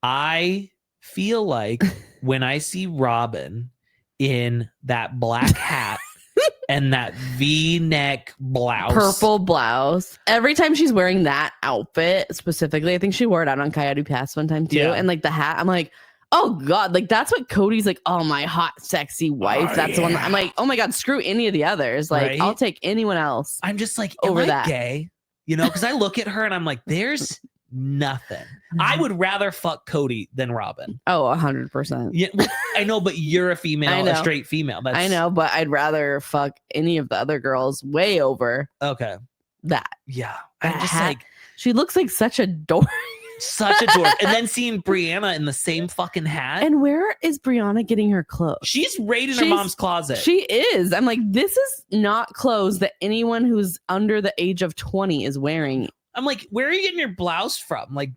I feel like when I see Robyn in that black hat and that V-neck blouse. Purple blouse. Every time she's wearing that outfit specifically, I think she wore it out on Coyote Pass one time too. Yeah. And like the hat, I'm like, oh God, like that's what Cody's like, oh, my hot, sexy wife. That's the one. I'm like, oh my God, screw any of the others. Like, I'll take anyone else. I'm just like, over that. Gay? You know, because I look at her and I'm like, there's nothing. I would rather fuck Kody than Robyn. Oh, 100%. Yeah, I know, but you're a female, a straight female. I know, but I'd rather fuck any of the other girls way over that. Yeah. I'm just like, she looks like such a dork. Such a dork. And then seeing Brianna in the same fucking hat. And where is Brianna getting her clothes? She's right in her mom's closet. She is. I'm like, this is not clothes that anyone who's under the age of 20 is wearing. I'm like, where are you getting your blouse from? Like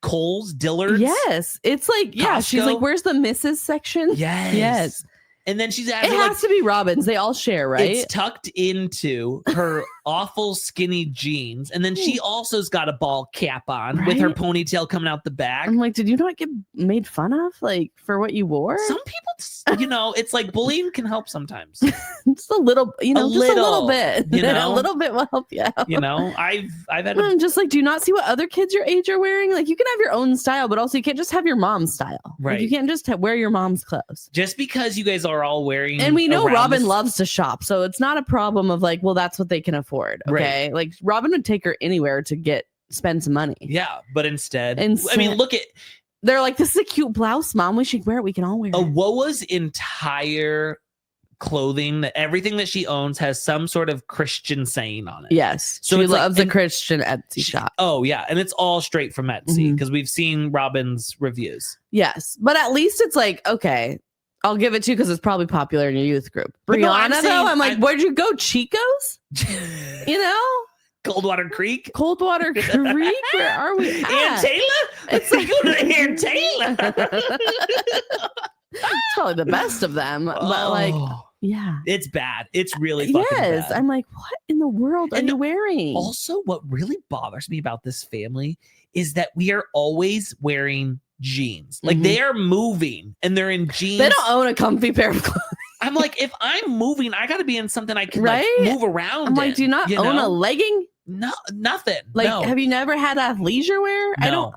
Kohl's, Dillard's? Yes. It's like, yeah, Costco? She's like, where's the Mrs. section? Yes. And then she's it has to be Robyn's. They all share, right? It's tucked into her awful skinny jeans. And then she also's got a ball cap on with her ponytail coming out the back. I'm like, did you not get made fun of like for what you wore? Some people, you know, it's like bullying can help sometimes. Just a little, you know, just a little bit. You know? A little bit will help you out. You know, I've had I'm just like, do you not see what other kids your age are wearing? Like you can have your own style, but also you can't just have your mom's style. Right. Like, you can't just wear your mom's clothes. Just because you guys are all wearing, and we know Robyn loves to shop, so it's not a problem of like, well, that's what they can afford. Okay, like Robyn would take her anywhere to spend some money. Yeah, but instead, I mean, look at. They're like, this is a cute blouse, Mom. We should wear it. We can all wear it. Awoa's entire clothing, that everything that she owns has some sort of Christian saying on it. Yes, so she loves a Christian Etsy shop. Oh yeah, and it's all straight from Etsy because we've seen Robyn's reviews. Yes, but at least it's like, okay, I'll give it to you because it's probably popular in your youth group. Brianna, I'm like, where'd you go? Chico's? You know? Coldwater Creek? Coldwater Creek? Where are we at? Aunt Taylor? It's like, go to Aunt Taylor. It's probably the best of them. But like, yeah. It's bad. It's really fucking bad. I'm like, what in the world are you wearing? Also, what really bothers me about this family is that we are always wearing jeans. Like they are moving and they're in jeans. They don't own a comfy pair of clothes. I'm like, if I'm moving, I got to be in something I can like, move around. I'm like, do you not own a legging? No, nothing. Like, have you never had athleisure wear? No.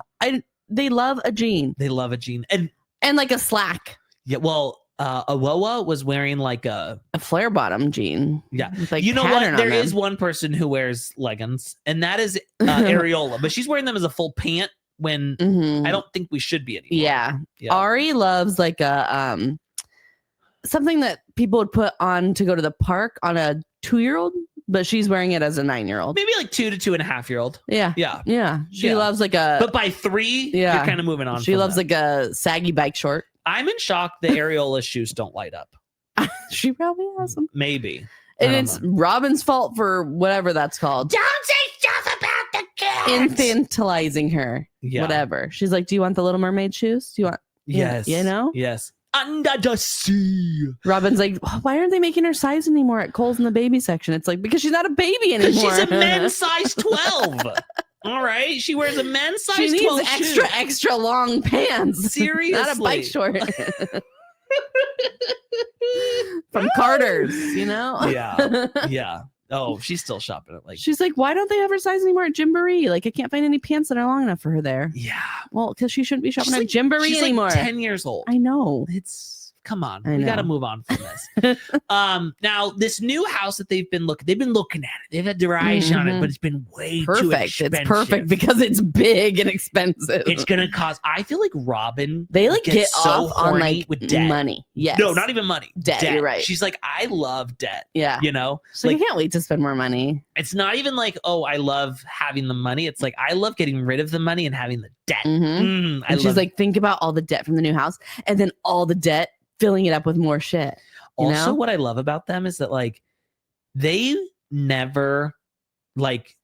They love a jean. They love a jean and like a slack. Yeah, well, Awoa was wearing like a flare bottom jean. Yeah, like you know what? There is one person who wears leggings, and that is Areola, but she's wearing them as a full pant. When I don't think we should be anymore. Yeah. Ari loves like a something that people would put on to go to the park on a 2-year-old, but she's wearing it as a 9-year-old. Maybe like 2 to 2.5-year-old. Yeah. She loves like but by 3, you're kind of moving on. She loves like a saggy bike short. I'm in shock the Areola shoes don't light up. She probably has them. Maybe. And it's Robyn's fault for whatever that's called. Don't say stuff about the kids. Infantilizing her. Yeah. Whatever. She's like, do you want the Little Mermaid shoes? Do you want? Yes. You know? Yes. Under the sea. Robyn's like, why aren't they making her size anymore at Kohl's in the baby section? It's like, because she's not a baby anymore. She's a men's size 12. All right. She wears a men's size 12 She needs extra long pants. Seriously. Not a bike short. From Carter's, you know? Yeah. Oh, she's still shopping at like. She's like, why don't they have her size anymore at Gymboree? Like, I can't find any pants that are long enough for her there. Yeah. Well, because she shouldn't be shopping at Gymboree anymore. Like 10 years old. I know. It's Come on, we got to move on from this. Now this new house that they've been looking at it. They've had their eyes on it, but it's been way too expensive. It's perfect because it's big and expensive. It's gonna cost. I feel like Robyn, they like get so off on like with debt. Money. Yes, no, not even money. Debt. You're right. She's like, I love debt. Yeah, you know, so like, I can't wait to spend more money. It's not even like, oh, I love having the money. It's like I love getting rid of the money and having the debt. And she's like, think about all the debt from the new house, and then all the debt, filling it up with more shit. Also, what I love about them is that like they never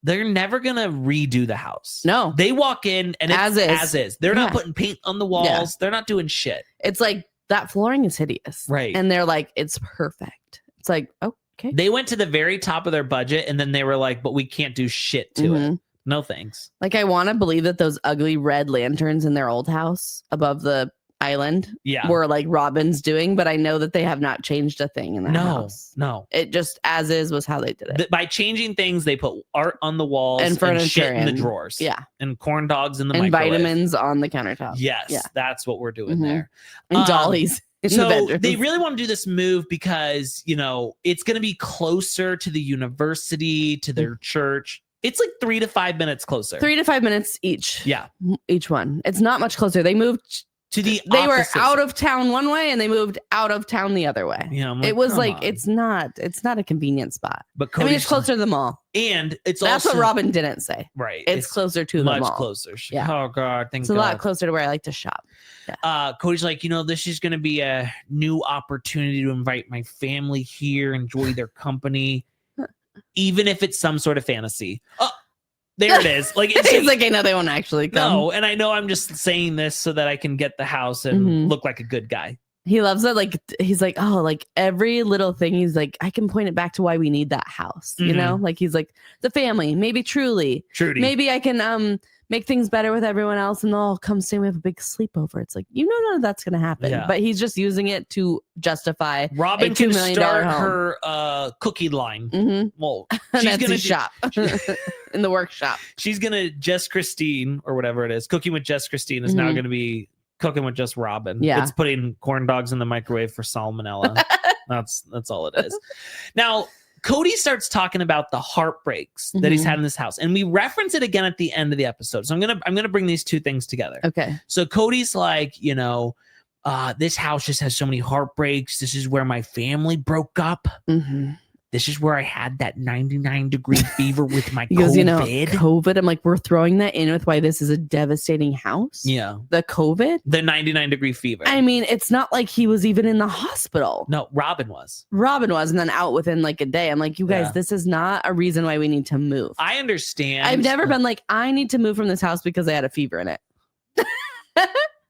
they're never gonna redo the house. No, they walk in and it's as is. They're not putting paint on the walls. Yeah. They're not doing shit. It's like that flooring is hideous, right? And they're like, it's perfect. It's like, okay. They went to the very top of their budget, and then they were like, but we can't do shit to it. No thanks. Like, I want to believe that those ugly red lanterns in their old house above the island were like Robyn's doing, but I know that they have not changed a thing in that house. No, it just as is was how they did it. By changing things, they put art on the walls and furniture and shit in the drawers. Yeah, and corn dogs in the and microwave. Vitamins on the countertop. Yes, that's what we're doing there. And dollies. So they really want to do this move because, you know, it's going to be closer to the university, to their church. It's like 3 to 5 minutes closer. 3 to 5 minutes each. Yeah. Each one. It's not much closer. They moved to the They were out of town one way and they moved out of town the other way. Yeah, like, it was like, it's not a convenient spot. But Cody's, I mean, it's closer to the mall. And it's That's also, what Robyn didn't say. Right. It's closer to the mall. Much closer. Yeah. Oh, God. It's a lot closer to where I like to shop. Yeah. Cody's like, you know, this is going to be a new opportunity to invite my family here, enjoy their company, even if it's some sort of fantasy. Oh, there it is. Like, it's like, I know they won't actually come. No, and I know I'm just saying this so that I can get the house and look like a good guy. He loves it. Like, he's like, oh, like every little thing. He's like, I can point it back to why we need that house. You know, like he's like the family, maybe Trudy. Maybe I can make things better with everyone else and they'll all come say we have a big sleepover. It's like, you know, none of that's going to happen. Yeah. But he's just using it to justify Robyn can start her cookie line. Well, she's going to shop in the workshop. She's going to Just Christine or whatever it is. Cooking with Just Christine is now going to be cooking with just Robyn. Yeah. It's putting corn dogs in the microwave for salmonella. That's all it is. Now, Kody starts talking about the heartbreaks that he's had in this house, and we reference it again at the end of the episode. So I'm gonna bring these two things together. Okay. So Cody's like, you know, this house just has so many heartbreaks. This is where my family broke up. This is where I had that 99-degree fever with my COVID. You know, COVID. I'm like, we're throwing that in with why this is a devastating house. Yeah. The COVID? The 99-degree fever. I mean, it's not like he was even in the hospital. No, Robyn was. And then out within like a day. I'm like, you guys, this is not a reason why we need to move. I understand. I've never been like, I need to move from this house because I had a fever in it.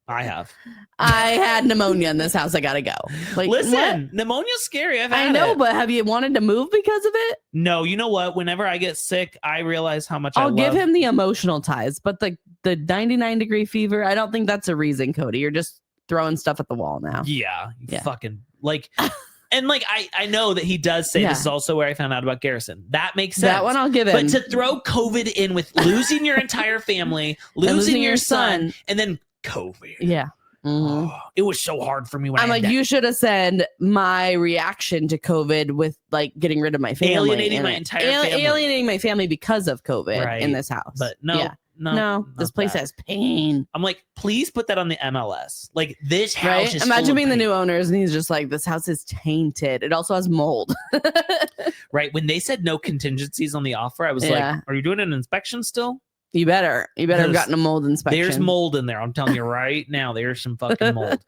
I have. I had pneumonia in this house. I gotta go. Like, listen, pneumonia's scary. I know, but have you wanted to move because of it? No. You know what? Whenever I get sick, I realize how much I'll give him the emotional ties, but the 99-degree fever, I don't think that's a reason, Kody. You're just throwing stuff at the wall now. Yeah. Fucking like. And like I know that he does say this is also where I found out about Garrison. That makes sense. That one I'll give him. But to throw COVID in with losing your entire family, losing your son, and then COVID. Yeah. Oh, it was so hard for me when I'm like, you should have said my reaction to COVID with like getting rid of my family. Alienating my entire family. Alienating my family because of COVID in this house. But no, this place has pain. I'm like, please put that on the MLS. Like, this house is Imagine being the new owners and he's just like, this house is tainted. It also has mold. Right. When they said no contingencies on the offer, I was like, are you doing an inspection still? You better have gotten a mold inspection. There's mold in there. I'm telling you right now, there's some fucking mold.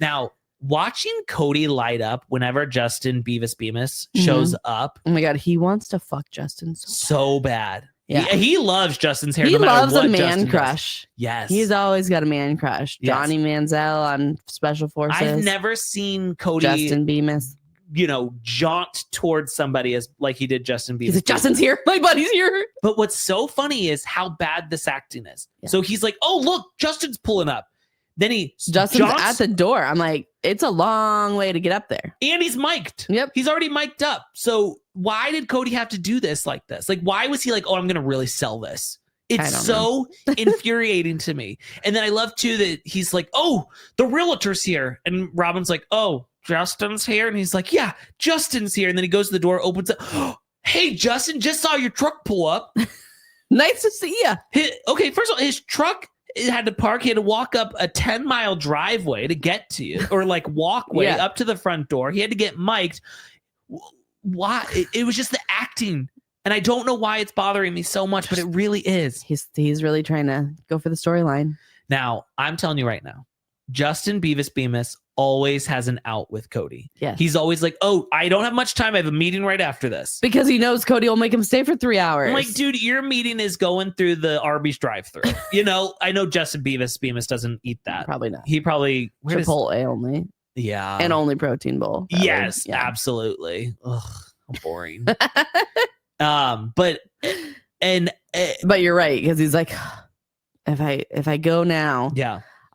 Now, watching Kody light up whenever Justin Beavis shows up. Oh my God, he wants to fuck Justin so bad. Yeah. He loves Justin's hair. He no loves a man Justin crush. Does. Yes. He's always got a man crush. Johnny Manziel on Special Forces. I've never seen Kody. Justin Beavis. You know, jaunt towards somebody as like he did Justin Bieber. He's like, Justin's here. My buddy's here. But what's so funny is how bad this acting is. Yeah. So he's like, oh, look, Justin's pulling up. Then Justin's at the door. I'm like, it's a long way to get up there. And he's mic'd. Yep. He's already mic'd up. So why did Kody have to do this like this? Like, why was he like, oh, I'm going to really sell this? It's so infuriating to me. And then I love too that he's like, oh, the realtor's here. And Robyn's like, oh, Justin's here. And he's like, yeah, Justin's here. And then he goes to the door, opens it. Hey, Justin, just saw your truck pull up. Nice to see you. Okay, first of all, his truck had to park. He had to walk up a 10-mile driveway to get to you, or like walkway up to the front door. He had to get mic'd. Why? It was just the acting. And I don't know why it's bothering me so much, but it really is. He's really trying to go for the storyline. Now, I'm telling you right now, Justin Beavis always has an out with Kody. Yeah. He's always like, oh, I don't have much time. I have a meeting right after this. Because he knows Kody will make him stay for 3 hours. I'm like, dude, your meeting is going through the Arby's drive-thru. I know Justin Beavis doesn't eat that. Probably not. He probably... Chipotle only. Yeah. And only protein bowl. Probably. Yes, absolutely. Ugh, how boring. But you're right, because he's like, if I go now,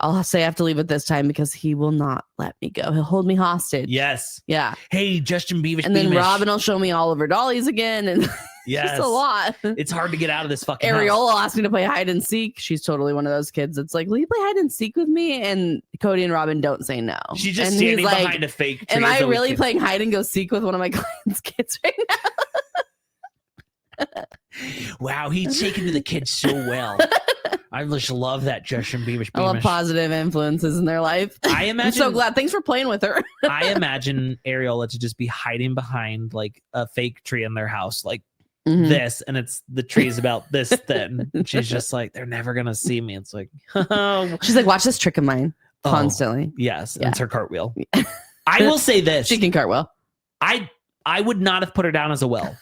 I'll say I have to leave at this time because he will not let me go. He'll hold me hostage. Yes. Yeah. Hey, Justin Beavis. And then Robyn will show me all of her dollies again, and yes, just a lot. It's hard to get out of this fucking Areola house. asked me to play hide and seek. She's totally one of those kids. It's like, will you play hide and seek with me? And Kody and Robyn don't say no. She's just standing behind a fake tree. Am I really playing hide and go seek with one of my clients' kids right now? Wow, he's taken to the kids so well. I just love that Justin Beavis. I love positive influences in their life. I'm so glad. Thanks for playing with her. I imagine Areola to just be hiding behind like a fake tree in their house, like this, and the tree is about this thin. And she's just like, they're never gonna see me. It's like, she's like, watch this trick of mine constantly. Yes, and it's her cartwheel. I will say this: she can cartwheel. I would not have put her down as a well.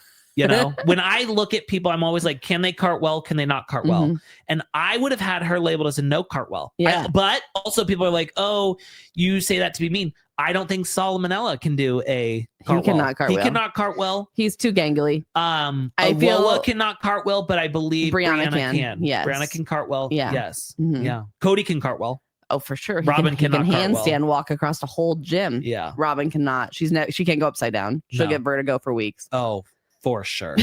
When I look at people, I'm always like, can they cartwheel? Can they not cartwheel? And I would have had her labeled as a no cartwheel. Yeah. But also people are like, oh, you say that to be mean. I don't think Solomonella can do a cartwheel. He cannot cartwheel. He cannot cartwheel. He's too gangly. Areola cannot cartwheel, but I believe Brianna can. Yes. Brianna can cartwheel. Yeah. Yes. Yeah. Cody can cartwell. Oh, for sure. Robyn he can cartwell. handstand walk across a whole gym. Yeah. Robyn cannot. She can't go upside down. She'll get vertigo for weeks. Oh, for sure.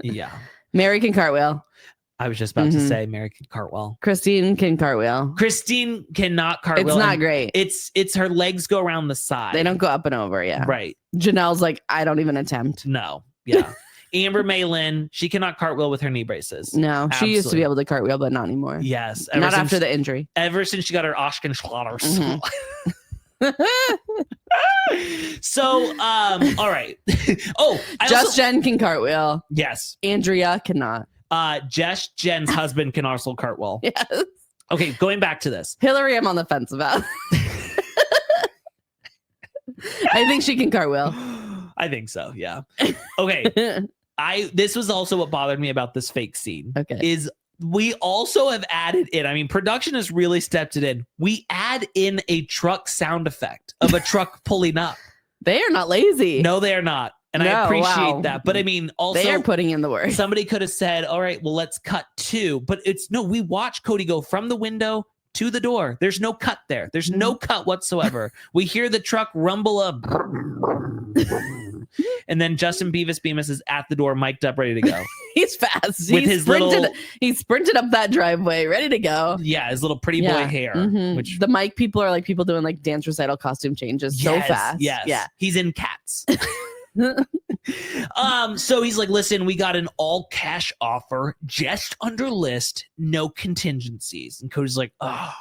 Yeah. Meri can cartwheel. I was just about to say Meri can cartwheel. Christine can cartwheel. Christine cannot cartwheel. It's not great. It's her legs go around the side. They don't go up and over. Yeah. Right. Janelle's like, I don't even attempt. No. Yeah. Amber Maylin, she cannot cartwheel with her knee braces. No, she used to be able to cartwheel, but not anymore. Yes. Not after the injury. Ever since she got her Oshkenschlatters. So, all right. Oh, Jen can cartwheel. Yes. Andrea cannot. Jen's husband can also cartwheel. Yes. Okay, going back to this. Hillary, I'm on the fence about. I think she can cartwheel. I think so. Yeah. Okay. This was also what bothered me about this fake scene. Okay. Is we also have added in, I mean, production has really stepped it in. We add in a truck sound effect of a truck pulling up. They are not lazy. No, they are not. And I appreciate that. But I mean, also, they are putting in the work. Somebody could have said, all right, well, let's cut to. But we watch Kody go from the window to the door. There's no cut there. There's no cut whatsoever. We hear the truck rumble up. And then Justin Beavis is at the door, mic'd up, ready to go. He's fast. He sprinted up that driveway, ready to go. Yeah, his little pretty boy hair. Which the mic people are like people doing like dance recital costume changes so fast. Yes. Yeah. He's in Cats. So he's like, listen, we got an all cash offer, just under list, no contingencies. And Cody's like, oh,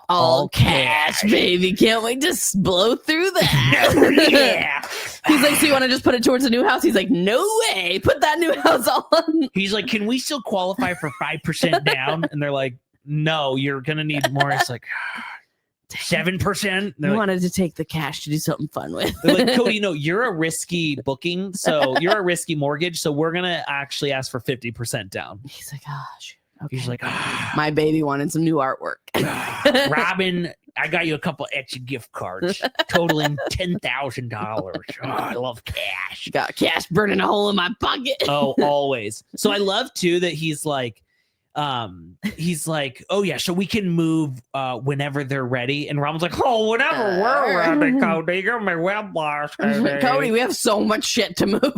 all cash, baby. Can't wait to blow through that. Yeah. He's like, so you want to just put it towards a new house? He's like, no way. Put that new house on. He's like, can we still qualify for 5% down? And they're like, no, you're going to need more. It's like, 7%. You wanted to take the cash to do something fun with. They're like, Kody, no, you're a risky booking. So you're a risky mortgage. So we're going to actually ask for 50% down. He's like, gosh. Okay. He's like, my baby wanted some new artwork. Robyn, I got you a couple extra gift cards totaling $10,000. Oh, I love cash. Got cash burning a hole in my pocket. Oh, always. So I love too that he's like, oh yeah, so we can move whenever they're ready. And Robyn's like, oh, whenever we're ready, Kody. You're my web boss. Kody, we have so much shit to move.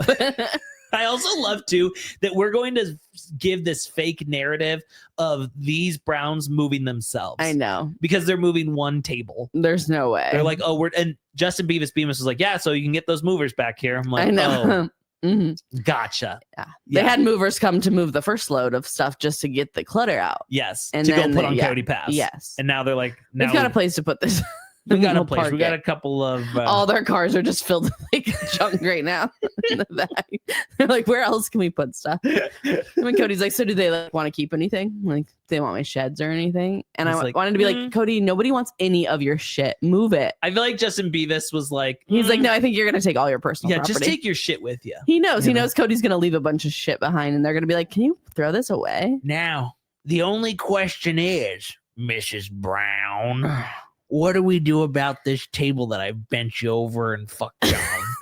I also love too that we're going to give this fake narrative of these Browns moving themselves. I know. Because they're moving one table. There's no way. They're like, oh, and Justin Beavis was like, yeah, so you can get those movers back here. I'm like, I know. Oh, gotcha. Yeah. They had movers come to move the first load of stuff just to get the clutter out. Yes. And to then go put on Cody Pass. Yes. And now they're like, we've got a place to put this. We got a place. We got a couple of all their cars are just filled with like junk right now in the back. They're like, where else can we put stuff? And Cody's like, so do they like want to keep anything? Like, they want my sheds or anything? And I wanted to be like, Cody, nobody wants any of your shit. Move it. I feel like Justin Beavis was like, he's like, no, I think you're gonna take all your personal property. Just take your shit with you. He knows. He knows Cody's gonna leave a bunch of shit behind, and they're gonna be like, can you throw this away? Now, the only question is, Mrs. Brown, what do we do about this table that I bent you over and fucked on?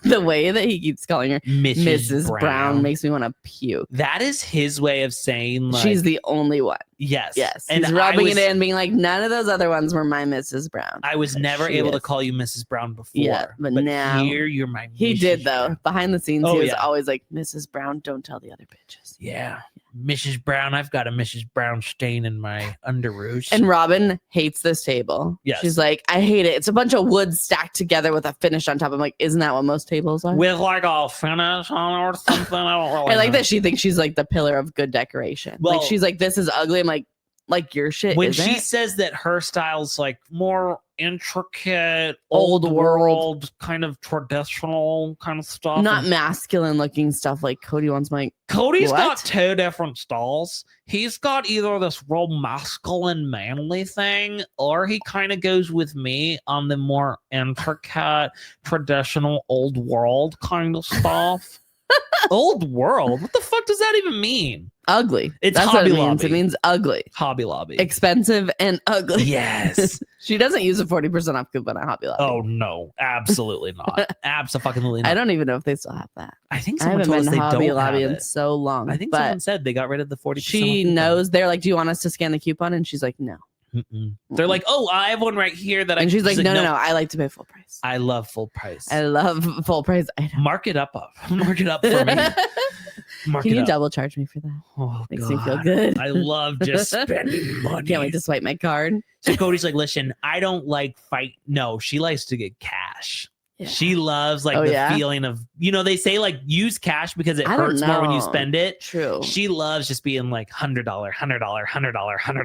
The way that he keeps calling her Mrs. Brown makes me want to puke. That is his way of saying, like, she's the only one. Yes. Yes. And he's rubbing it in, being like, none of those other ones were my Mrs. Brown. I was never able to call you Mrs. Brown before. Yeah, but now here you're my Mrs. He did, though. Brown. Behind the scenes, he was always like, Mrs. Brown, don't tell the other bitches. Yeah. Mrs. Brown, I've got a Mrs. Brown stain in my underoos. And Robyn hates this table. Yes. She's like, I hate it. It's a bunch of wood stacked together with a finish on top. I'm like, isn't that what most tables are? With like a finish on or something. I don't really I like know. that she thinks she's like the pillar of good decoration. Well, like, she's like, this is ugly. I'm like your shit. When isn't she it? says that her style's like more intricate, Old world, kind of traditional kind of stuff. Not masculine looking stuff like Cody wants. Like, Cody's what? got two different styles. He's got either this real masculine, manly thing, or he kind of goes with me on the more intricate, traditional, old world kind of stuff. Old world? What the fuck does that even mean? Ugly. It's That's Hobby what it means. Lobby. It means ugly. Hobby Lobby. Expensive and ugly. Yes. She doesn't use a 40% off coupon at Hobby Lobby. Oh, no. Absolutely not. Absolutely not. I don't even know if they still have that. I think I someone haven't told us been they to Hobby don't Lobby have in it. so long. I think but someone said they got rid of the 40%. she knows. They're like, do you want us to scan the coupon? And she's like, no. Mm-mm. They're like, oh, I have one right here that and she's like, no. I like to pay full price. I love full price. I love full price. Mark it up for me. Mark Can it you up. double charge me for that? Oh, Makes God. me feel good. I love just spending money. Can't wait to swipe my card. So Cody's like, listen, I don't like fight. No, she likes to get cash. Yeah. She loves like the feeling of, they say like use cash because it hurts more when you spend it. True. She loves just being like $100.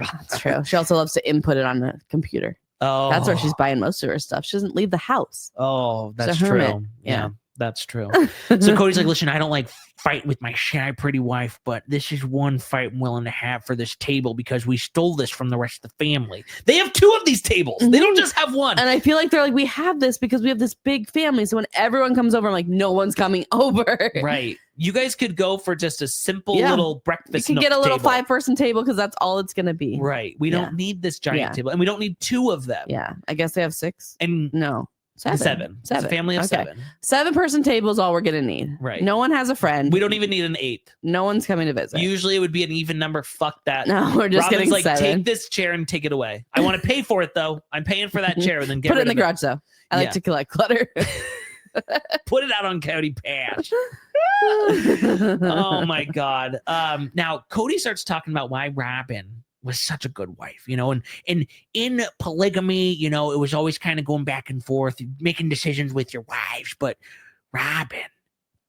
That's true. She also loves to input it on the computer. Oh, that's where she's buying most of her stuff. She doesn't leave the house. Oh, that's true. Yeah, that's true. So Cody's like, listen, I don't like fight with my shy pretty wife, but this is one fight I'm willing to have for this table because we stole this from the rest of the family. They have two of these tables. They don't just have one. And I feel like they're like, we have this because we have this big family. So when everyone comes over, I'm like, no one's coming over. Right. You guys could go for just a simple little breakfast. You can get a little 5-person table because that's all it's going to be. Right. We don't need this giant table, and we don't need two of them. Yeah. I guess they have 6. And no. 7. It's a family of 7. 7-person table is all we're gonna need. Right. No one has a friend. We don't even need an 8th. No one's coming to visit. Usually it would be an even number. Fuck that. No, we're just Robyn's getting like, 7. take this chair and take it away. I want to pay for it though. I'm paying for that chair and then get put it rid in the of garage though. I like to collect clutter. Put it out on Cody Pass. Oh my God. Now Cody starts talking about why Robyn was such a good wife, and in polygamy, it was always kind of going back and forth, making decisions with your wives. But Robyn,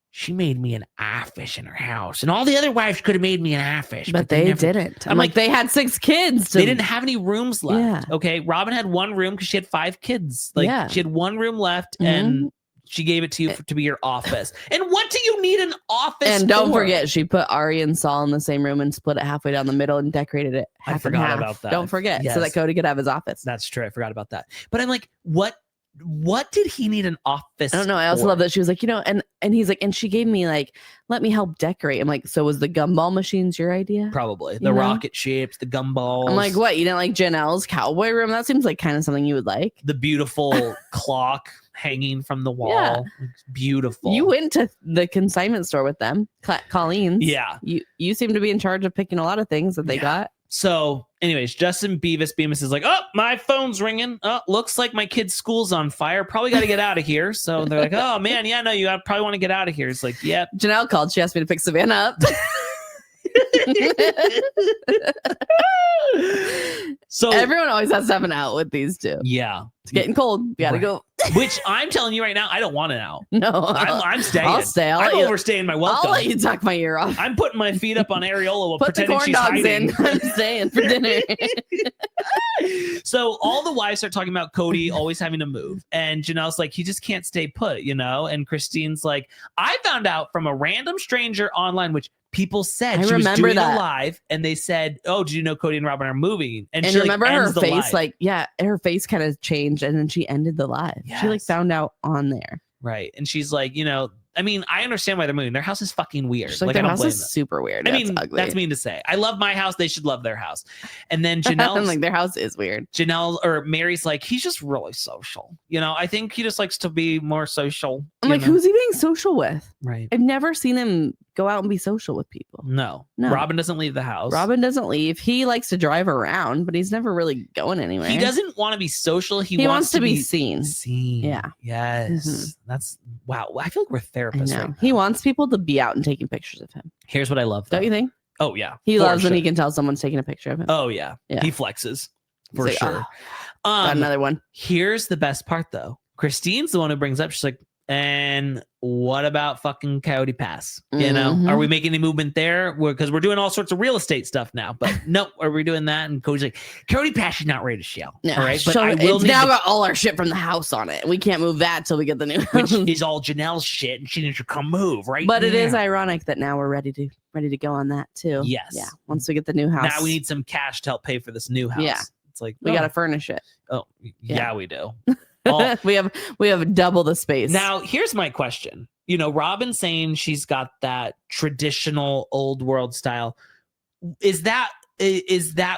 she made me an office in her house, and all the other wives could have made me an office, but they didn't. I'm like, they had 6 kids. They didn't have any rooms left. Yeah. Okay, Robyn had one room because she had 5 kids. Like she had one room left, and she gave it to you to be your office. And what do you need an office And don't for? forget, she put Ari and Saul in the same room and split it halfway down the middle and decorated it half I forgot and half. about that. Don't forget, Yes. so that Cody could have his office. That's true. I forgot about that. But I'm like, what did he need an office I don't know. I also for? love that she was like, and he's like, and she gave me like, let me help decorate. I'm like, so was the gumball machines your idea? Probably. The rocket shapes, the gumballs. I'm like, what? You didn't like Janelle's cowboy room? That seems like kind of something you would like. The beautiful clock hanging from the wall. Yeah. It's beautiful. You went to the consignment store with them, Colleen's. Yeah. You seem to be in charge of picking a lot of things that they got. So Anyways, Justin Bemis is like, oh, my phone's ringing. Oh, looks like my kid's school's on fire. Probably got to get out of here. So they're like, oh, man, yeah, no, you probably want to get out of here. It's like, yeah. Janelle called. She asked me to pick Savannah up. So everyone always has to have an out with these two. Yeah. It's getting cold. You got to go. Which I'm telling you right now, I don't want it out. No. I'm staying. I'll stay. I'm overstaying my welcome. I'll let you tuck my ear off. I'm putting my feet up on Areola while Put the pretending corn she's dogs hiding. in. I'm staying for dinner. So all the wives start talking about Kody always having to move. And Janelle's like, he just can't stay put, you know? And Christine's like, I found out from a random stranger online, which people said she was doing a live, and they said, oh, did you know Kody and Robyn are moving? And she, remember her face, like, yeah, her face kind of changed, and then she ended the live. Yes. She like found out on there. Right. And she's like, you know, I mean, I understand why they're moving. Their house is fucking weird. Like their house is super weird. I mean, that's mean to say. I love my house. They should love their house. And then Janelle, like their house is weird. Janelle or Meri's like, he's just really social. You know, I think he just likes to be more social. I'm like, who's he being social with? Right. I've never seen him go out and be social with people. No. Robyn doesn't leave the house. Robyn doesn't leave. He likes to drive around, but he's never really going anywhere. He doesn't want to be social. He wants to be seen. Yeah. Yes. Mm-hmm. That's wow. I feel like we're therapists right now. He wants people to be out and taking pictures of him. Here's what I love, though. Don't you think? Oh, yeah. He loves when he can tell someone's taking a picture of him. Oh, yeah. He flexes for like, sure. Got another one. Here's the best part, though. Christine's the one who brings up, she's like, and what about fucking Coyote Pass? You know, are we making any movement there? Because we're doing all sorts of real estate stuff now. But no, are we doing that? And Cody's like, Coyote Pass is not ready to sell. No, all right, but I will. It's now got all our shit from the house on it. We can't move that till we get the new house. Which is all Janelle's shit, and she needs to come move right. But it is ironic that now we're ready to go on that too. Yes. Yeah. Once we get the new house, now we need some cash to help pay for this new house. Yeah. It's like we got to furnish it. Oh yeah, we do. We have double the space. Now, here's my question. You know, Robyn saying she's got that traditional old world style. Is that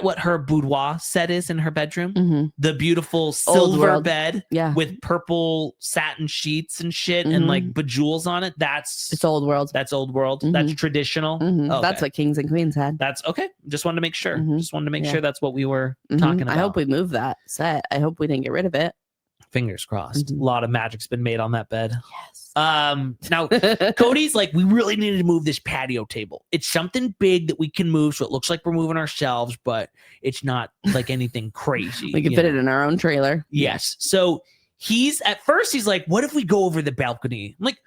what her boudoir set is in her bedroom? Mm-hmm. The beautiful silver bed with purple satin sheets and shit and like bejewels on it. It's old world. That's old world. Mm-hmm. That's traditional. Mm-hmm. Okay. That's what kings and queens had. That's okay. Just wanted to make sure. Just wanted to make sure that's what we were talking about. I hope we move that set. I hope we didn't get rid of it. Fingers crossed. A lot of magic's been made on that bed. Yes. Now Cody's like, we really need to move this patio table. It's something big that we can move, so it looks like we're moving our shelves, but it's not like anything crazy. We can fit it in our own trailer. Yes. So he's like, what if we go over the balcony? I'm like,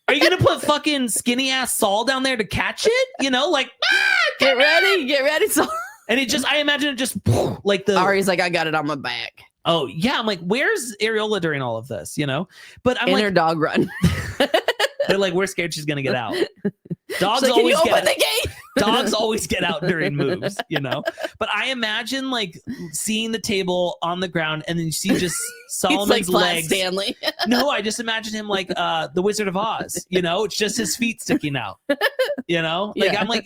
are you gonna put fucking skinny ass Saul down there to catch it? You know, like get ready, Saul. And I imagine it just like Ari's like, I got it on my back. Oh yeah, I'm like, where's Areola during all of this? You know, but I'm in like, her dog run. They're like, we're scared she's gonna get out. Dogs like, always open the gate. Dogs always get out during moves, you know. But I imagine like seeing the table on the ground, and then you see just Solomon's legs. Stanley. No, I just imagine him like the Wizard of Oz. You know, it's just his feet sticking out. You know, like I'm like.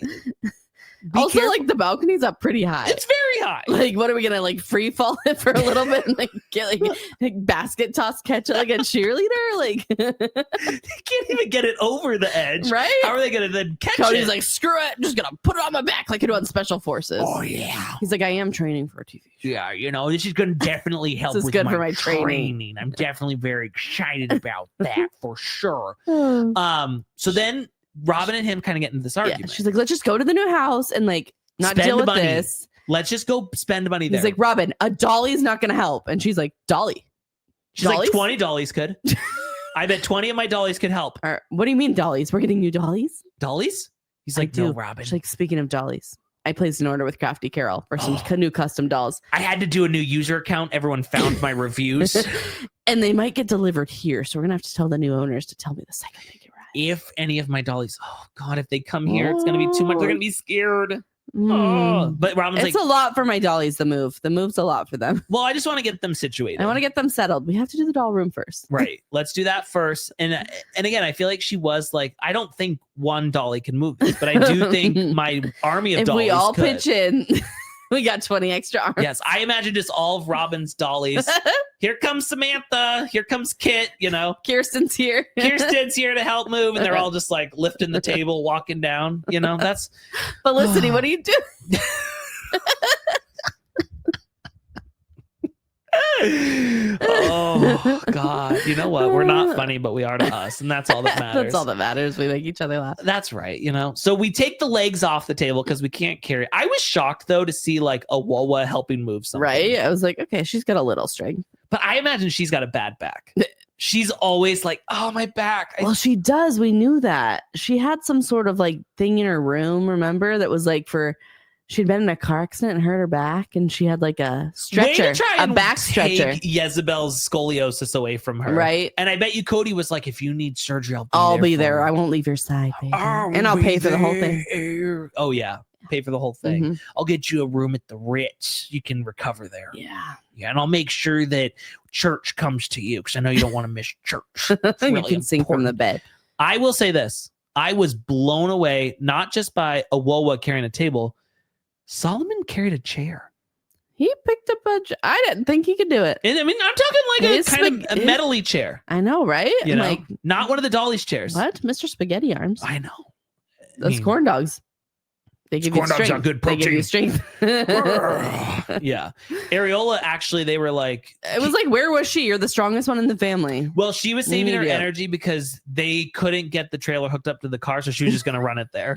Also, careful. Like the balcony's up pretty high. It's very high. Like, what are we gonna like free fall it for a little bit and like get like basket toss catch it like a cheerleader? Like, they can't even get it over the edge, right? How are they gonna then catch it? Cody's like, screw it, just gonna put it on my back like I do on Special Forces. Oh yeah. He's like, I am training for a TV show. Yeah, you know, this is gonna definitely help. This is good for my training. I'm definitely very excited about that for sure. So then. Robyn and him kind of get into this argument. Yeah, she's like, let's just go to the new house and like not deal with this. Let's just go spend money there. He's like, Robyn, a dolly's not going to help. And she's like, dolly? She's like, 20 dollies could. I bet 20 of my dollies could help. What do you mean dollies? We're getting new dollies? Dollies? He's like, no, Robyn. She's like, speaking of dollies, I placed an order with Crafty Carol for some new custom dolls. I had to do a new user account. Everyone found my reviews. And they might get delivered here. So we're going to have to tell the new owners to tell me the second they get right. If any of my dollies, oh God, if they come here, it's going to be too much. They're going to be scared. But Robyn's it's a lot for my dollies, the move's a lot for them. Well, I just want to get them situated. I want to get them settled. We have to do the doll room first. Right. Let's do that first. And again, I feel like she was like, I don't think one dolly can move this, but I do think my army of dollies we all could. pitch in, we got 20 extra arms. Yes, I imagine just all of Robyn's dollies. Here comes Samantha. Here comes Kit. You know, Kirsten's here. Kirsten's here to help move, and they're all just like lifting the table, walking down. You know, that's. Felicity, what do you do? Oh God. You know what? We're not funny, but we are to us. And that's all that matters. That's all that matters. We make each other laugh. That's right. So we take the legs off the table because we can't carry. I was shocked though to see like a Wawa helping move something. Right. I was like, okay, she's got a little strength. But I imagine she's got a bad back. She's always like, oh, my back. Well, she does. We knew that. She had some sort of like thing in her room, remember? That was like she'd been in a car accident and hurt her back, and she had like a stretcher, a back stretcher. Jezebel's scoliosis away from her. Right. And I bet you Kody was like, if you need surgery, I'll be there. I won't leave your side, baby. And I'll pay for the whole thing. Oh, yeah. Pay for the whole thing. Mm-hmm. I'll get you a room at the Ritz. You can recover there. Yeah. And I'll make sure that church comes to you because I know you don't want to miss church. Really you can sing from the bed. I will say this. I was blown away, not just by a Wawa carrying a table. Solomon carried a chair. He picked up I didn't think he could do it. And, I mean, I'm talking like a kind of a metal-y chair. I know, right? Like, not one of the Dolly's chairs. What? Mr. Spaghetti Arms. I know. Those corn dogs. They give you strength. Corn dogs are good protein. They give you strength. Yeah. Areola, actually, they were like... It was like, where was she? You're the strongest one in the family. Well, she was saving her energy because they couldn't get the trailer hooked up to the car, so she was just going to run it there.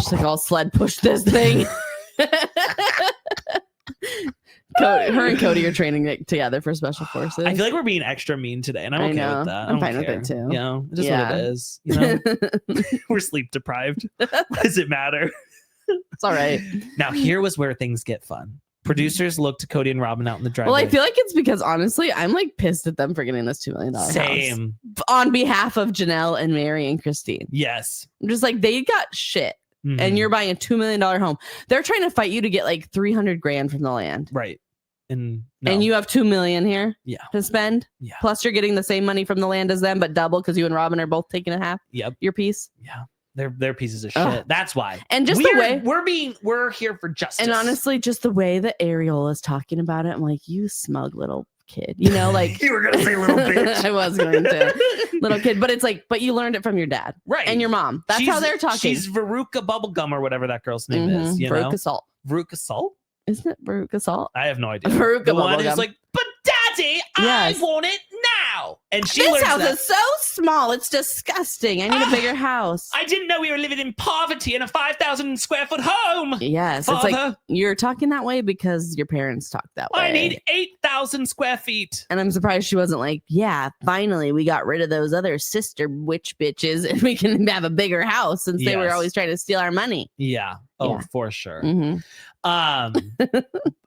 She's like, I'll sled push this thing. Her and Kody are training together for special forces. I feel like we're being extra mean today, and I'm okay with that. I'm fine with it too. It's just what it is. We're sleep deprived. What does it matter? It's all right. Now, here was where things get fun. Producers looked to Kody and Robyn out in the driveway. Well, I feel like it's because honestly, I'm like pissed at them for getting this $2 million Same. house. On behalf of Janelle and Meri and Christine. Yes. I'm just like, they got shit. Mm-hmm. And you're buying a $2 million home. They're trying to fight you to get like $300,000 from the land. Right. And you have $2 million here to spend. Yeah. Plus you're getting the same money from the land as them, but double because you and Robyn are both taking a half. Yep. Your piece. Yeah. They're pieces of shit. That's why. And just the way we're here for justice. And honestly, just the way that Areola is talking about it, I'm like, you smug little kid. Like you were gonna say little bitch. I was going to little kid, but it's like, but you learned it from your dad, right? And your mom. That's how they're talking. She's Veruca Bubblegum or whatever that girl's name is. Veruca Salt. Veruca Salt? Isn't it Veruca Salt? I have no idea. Veruca the one Bubblegum. Is like, but Daddy, I want it now. And this house is so small. It's disgusting. I need a bigger house. I didn't know we were living in poverty in a 5,000 square foot home. Yes. Father. It's like you're talking that way because your parents talk that way. I need 8,000 square feet. And I'm surprised she wasn't like, yeah, finally we got rid of those other sister witch bitches and we can have a bigger house since they were always trying to steal our money. Yeah. Oh, for sure. Mm-hmm.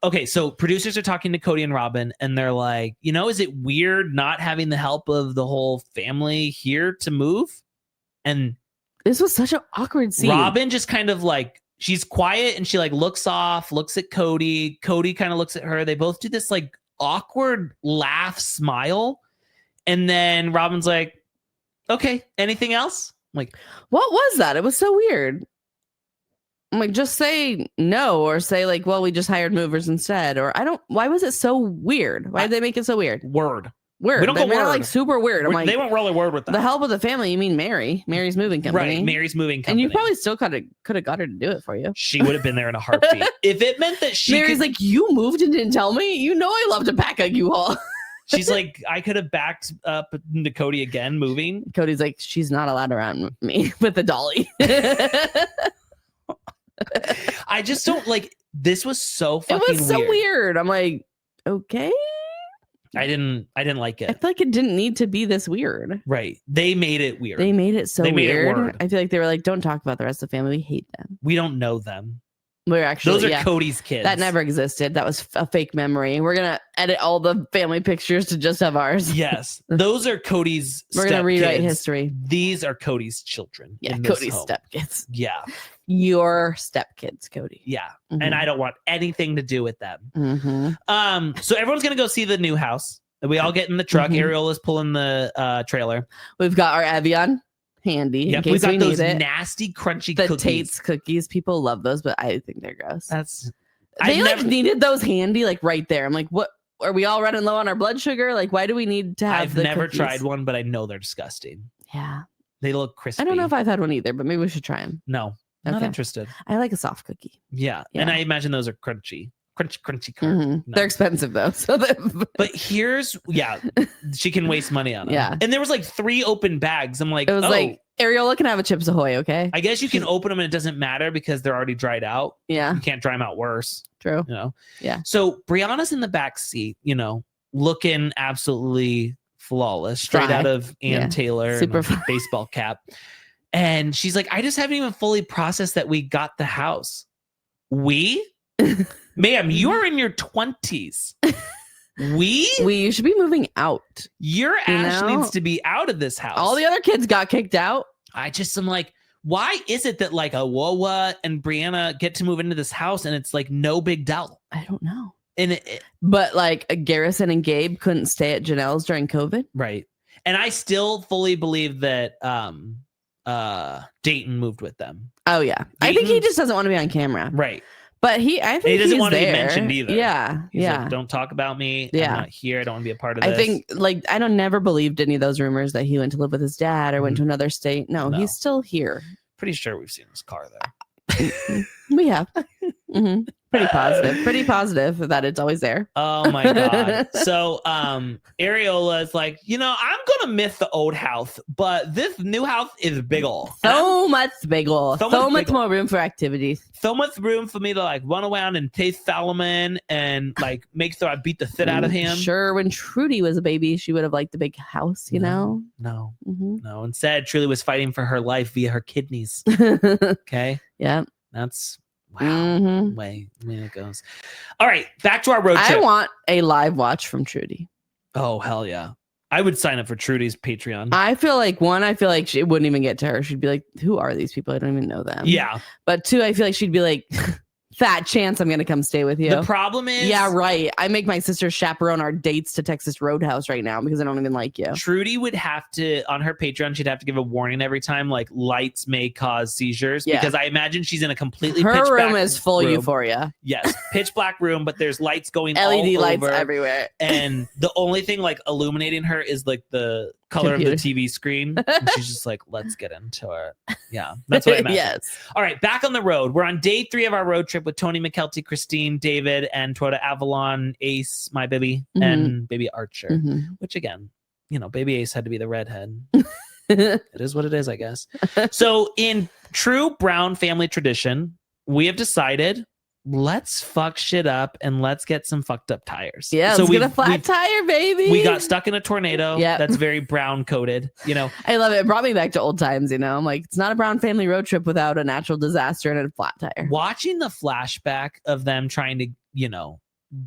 Okay, so producers are talking to Kody and Robyn, and they're like, is it weird not having the help of the whole family here to move? And this was such an awkward scene. Robyn just kind of like, she's quiet and she like looks off, looks at Kody. Kody kind of looks at her. They both do this like awkward laugh smile. And then Robyn's like, okay, anything else? I'm like, what was that? It was so weird. I'm like, just say no or say like, well, we just hired movers instead. Or why was it so weird? Why did they make it so weird? Word. We don't go word. Like super weird. I'm like, they won't roll a word with that. The help of the family. You mean Meri? Meri's moving company. Right. Meri's moving company. And you probably still could have got her to do it for you. She would have been there in a heartbeat. If it meant that Meri's like, you moved and didn't tell me? You know I love to pack a U-Haul. She's like, I could have backed up into Kody again moving. Cody's like, she's not allowed around me with the dolly. I just don't like, this was so fucking weird. It was so weird. I'm like, okay. I didn't like it. I feel like it didn't need to be this weird. Right. They made it weird. They made it so weird. It word. I feel like they were like, don't talk about the rest of the family. We hate them. We don't know them. We're actually, those are Kody's kids. That never existed. That was a fake memory. We're going to edit all the family pictures to just have ours. Yes. Those are Kody's We're going to rewrite history. These are Kody's children. Yeah. Kody's stepkids. Yeah. Your stepkids, Kody. Yeah. Mm-hmm. And I don't want anything to do with them. Mm-hmm. So everyone's going to go see the new house. We all get in the truck. Areola's pulling the trailer. We've got our Evian handy. Yep, we've got those nasty, crunchy the cookies. Tate's cookies. People love those, but I think they're gross. They needed those handy, like right there. I'm like, what? Are we all running low on our blood sugar? Like, why do we need to have? I've never tried one, but I know they're disgusting. Yeah, they look crispy. I don't know if I've had one either, but maybe we should try them. No, not interested. I like a soft cookie. Yeah, and I imagine those are crunchy. crunchy cart. No. They're expensive though. So but she can waste money on them. Yeah. And there was like 3 open bags. I'm like, it was like Areola can have a Chips Ahoy, okay? I guess you can open them and it doesn't matter because they're already dried out. Yeah. You can't dry them out worse. True. Yeah. So Brianna's in the back seat, looking absolutely flawless, straight out of Ann Taylor, super baseball cap. And she's like, I just haven't even fully processed that we got the house. Ma'am, you are in your 20s. You should be moving out. Your ass needs to be out of this house. All the other kids got kicked out. I'm like, why is it that like Awoa and Brianna get to move into this house and it's like no big deal? I don't know. And but like Garrison and Gabe couldn't stay at Janelle's during COVID. Right. And I still fully believe that Dayton moved with them. Oh yeah. I think he just doesn't want to be on camera. Right. But I think he doesn't want to be mentioned either. Yeah. He's like, don't talk about me. Yeah. I'm not here. I don't want to be a part of this. I think I never believed any of those rumors that he went to live with his dad or went to another state. No, he's still here. Pretty sure we've seen his car there. We have. Mm-hmm. Pretty positive that it's always there. Oh my God. So Areola is like, I'm gonna miss the old house, but this new house is big ol'. So much bigger. So much more room for activities. So much room for me to like run around and taste Solomon and like make sure I beat the shit out of him. Sure, when Trudy was a baby, she would have liked the big house, know? No. Mm-hmm. No. Instead, Trudy was fighting for her life via her kidneys. Okay. Yeah. That's way it goes. All right, back to our road trip. I want a live watch from Trudy. Oh hell yeah, I would sign up for Trudy's Patreon. I feel like it wouldn't even get to her. She'd be like, who are these people? I don't even know them. Yeah. But 2, I feel like she'd be like, fat chance I'm gonna come stay with you. The problem is, yeah, right. I make my sister chaperone our dates to Texas Roadhouse right now because I don't even like you. Trudy would have to, on her Patreon, she'd have to give a warning every time, like lights may cause seizures, because I imagine she's in a completely pitch her black room is full euphoria. Yes, pitch black room, but there's lights going LED all lights over, everywhere, and the only thing like illuminating her is like the color of the TV screen. And she's just like, let's get into it. Yeah, that's what I meant. Yes. All right, back on the road. We're on day 3 of our road trip with Tony, Mykelti, Christine, David, and Toyota Avalon, Ace, my baby, and baby Archer. Which again, baby Ace had to be the redhead. It is what it is, I guess. So in true Brown family tradition, we have decided, let's fuck shit up and let's get some fucked up tires. Yeah, so let's get a flat tire, baby. We got stuck in a tornado. That's very Brown coded. I love it. It brought me back to old times. I'm like, it's not a Brown family road trip without a natural disaster and a flat tire. Watching the flashback of them trying to,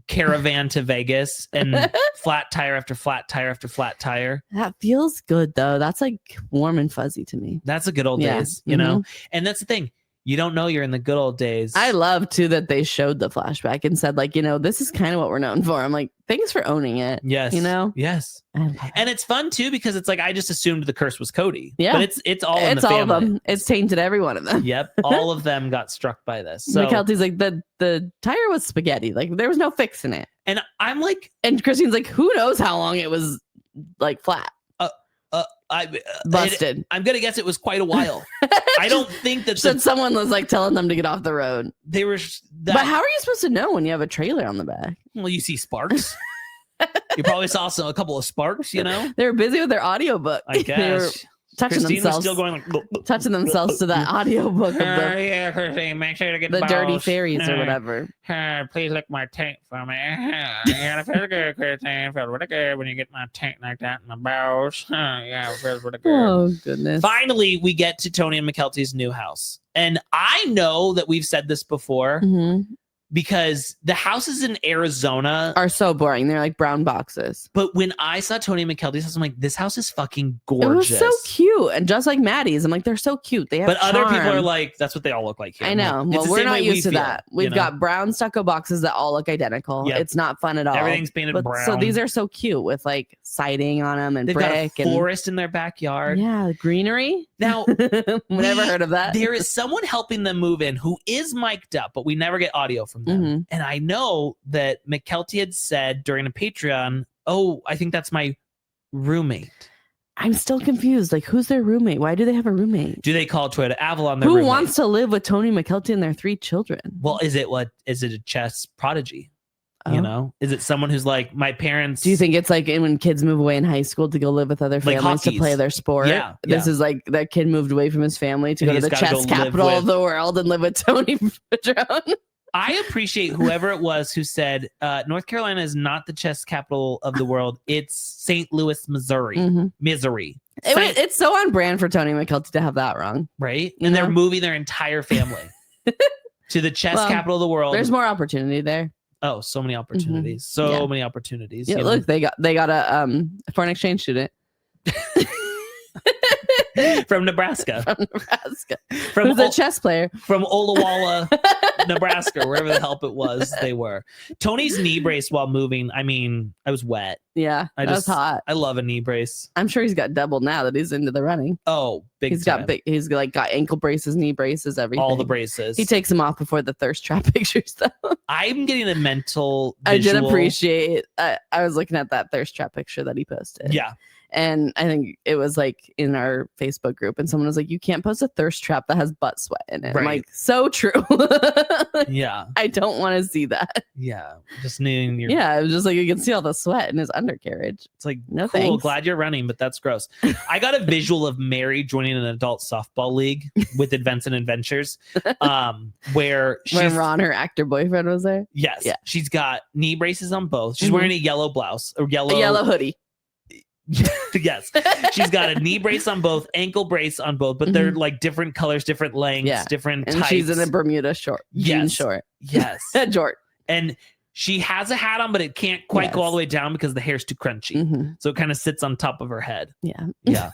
caravan to Vegas and flat tire after flat tire after flat tire. That feels good though. That's like warm and fuzzy to me. That's the good old days, know? And that's the thing. You don't know you're in the good old days. I love too that they showed the flashback and said like, this is kind of what we're known for. I'm like, thanks for owning it. Yes. Yes. And it's fun too because it's like I just assumed the curse was Kody. Yeah. But it's all in the family. All of them. It's tainted every one of them. Yep. All of them got struck by this. So Mykelti's like the tire was spaghetti. Like there was no fixing it. And I'm like, and Christine's like, who knows how long it was like flat. Busted. I'm gonna guess it was quite a while. I don't think that someone was like telling them to get off the road. They were. But how are you supposed to know when you have a trailer on the back? Well, you see sparks. You probably saw a couple of sparks. They were busy with their audiobook. I guess. Touching Christine themselves, was still going like, touching themselves to that audiobook of yeah, Christine, make sure to get the dirty fairies or whatever. Please lick my taint for me. Yeah, it feels good, Christine. Feels really good when you get my taint like that in my bowels. Yeah, it feels really good. Oh goodness! Finally, we get to Tony and Mykelti's new house, and I know that we've said this before. Because the houses in Arizona are so boring. They're like brown boxes. But when I saw Tony and Mykelti's house, I'm like, this house is fucking gorgeous. It was so cute. And just like Maddie's, I'm like, they're so cute. They have But charm. other people are like, that's what they all look like here. I know. Well, we're not used to that. We've got brown stucco boxes that all look identical. Yep. It's not fun at all. Everything's painted brown. So these are so cute with like siding on them and They've brick. Got a forest in their backyard. Yeah, greenery. Now, never heard of that. There is someone helping them move in who is mic'd up, but we never get audio from them. And I know that Mykelti had said during a Patreon, oh, I think that's my roommate. I'm still confused. Like, who's their roommate? Why do they have a roommate? Do they call Toyota Avalon their Who roommate? wants to live with Tony, Mykelti, and their 3 children? Well, is it a chess prodigy? You know, is it someone who's like, my parents? Do you think it's like when kids move away in high school to go live with other families to play their sport? Yeah. This is like that kid moved away from his family to go to the chess capital of the world and live with Tony Patron. I appreciate whoever it was who said North Carolina is not the chess capital of the world. It's St. Louis, Missouri. Missouri. It's so on brand for Tony Mykelti to have that wrong. Right? And they're moving their entire family to the chess capital of the world. There's more opportunity there. Oh, so many opportunities. So many opportunities. Yeah, look, they got a foreign exchange student. From Nebraska. Who's a chess player. From Olawala, Nebraska, wherever the hell it was they were. Tony's knee brace while moving, I mean, I was wet. Yeah, that was hot. I love a knee brace. I'm sure he's got double now that he's into the running. Oh, He's got ankle braces, knee braces, everything. All the braces. He takes them off before the thirst trap pictures, though. I'm getting a mental visual. I did appreciate I was looking at that thirst trap picture that he posted. Yeah. And I think it was like in our Facebook group, and someone was like, "You can't post a thirst trap that has butt sweat in it." Right. I'm like, so true. Yeah. I don't want to see that. Yeah. Just needing your. Yeah. It was just like you can see all the sweat in his undercarriage. It's like, no cool. thanks. Glad you're running, but that's gross. I got a visual of Meri joining an adult softball league with Advents and Adventures, where Ron, her actor boyfriend, was there. Yes. Yeah. She's got knee braces on both. She's wearing a yellow blouse or a yellow hoodie. Yes, she's got a knee brace on both, ankle brace on both, but they're like different colors, different lengths, different and types. She's in a Bermuda short, jean short. Yes, short. And she has a hat on, but it can't quite go all the way down because the hair's too crunchy. So it kind of sits on top of her head. Yeah.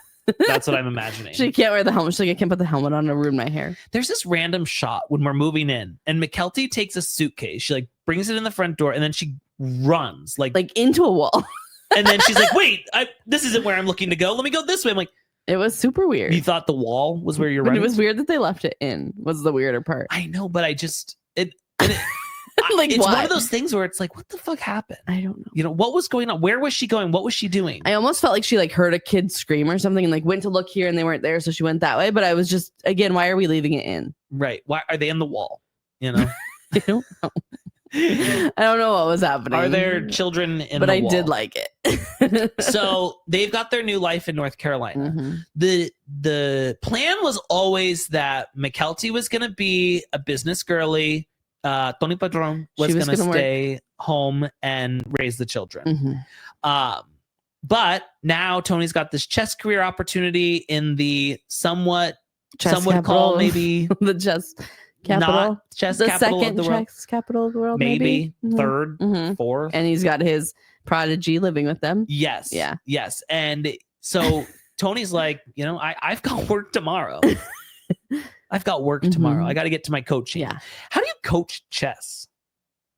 That's what I'm imagining. She can't wear the helmet. She's like, I can't put the helmet on to ruin my hair. There's this random shot when we're moving in, and Mykelti takes a suitcase. She like brings it in the front door, and then she runs like into a wall. And then she's like, wait, this isn't where I'm looking to go. Let me go this way. I'm like, it was super weird. You thought the wall was where you're running? It was weird that they left it in, was the weirder part. I know, but it's like, it's one of those things where it's like, what the fuck happened? I don't know. You know, what was going on? Where was she going? What was she doing? I almost felt like she like heard a kid scream or something and like went to look here and they weren't there. So she went that way. But I was just, again, why are we leaving it in? Right. Why are they in the wall? You know? I don't know. I don't know what was happening. Are there children in the wall? But I wall? did like it. So they've got their new life in North Carolina. The plan was always that Mykelti was going to be a business girly. Tony Padron was going to stay home and raise the children. But now Tony's got this chess career opportunity in the some would call maybe the chess capital, not chess the capital second of the world. Chess capital of the world, maybe third, fourth, and he's got his prodigy living with them. Yes, yeah, yes, and so Tony's like, you know, I've got work tomorrow. I've got work tomorrow. I got to get to my coaching. Yeah, how do you coach chess?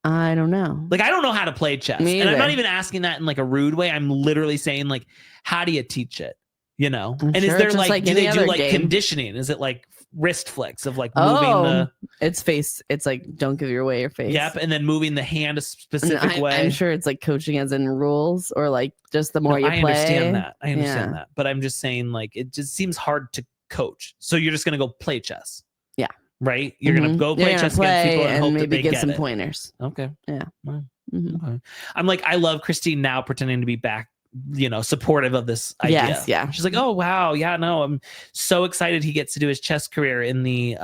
I don't know. Like, I don't know how to play chess, and I'm not even asking that in like a rude way. I'm literally saying like, how do you teach it? You know, I'm and sure is there it's just like do they do like game. Conditioning? Is it like wrist flicks of like moving the it's face? It's like don't give away your face. Yep, and then moving the hand a specific way. I'm sure it's like coaching as in rules or like just the more you play. I understand that, but I'm just saying like it just seems hard to coach. So you're just gonna go play chess. Yeah. Right. You're gonna go play chess against people and hope maybe that they get get some it. pointers. Okay. Yeah. Well, okay. I'm like, I love Christine now pretending to be back, you know, supportive of this idea. Yes, yeah. She's like, oh wow, yeah, no, I'm so excited he gets to do his chess career in the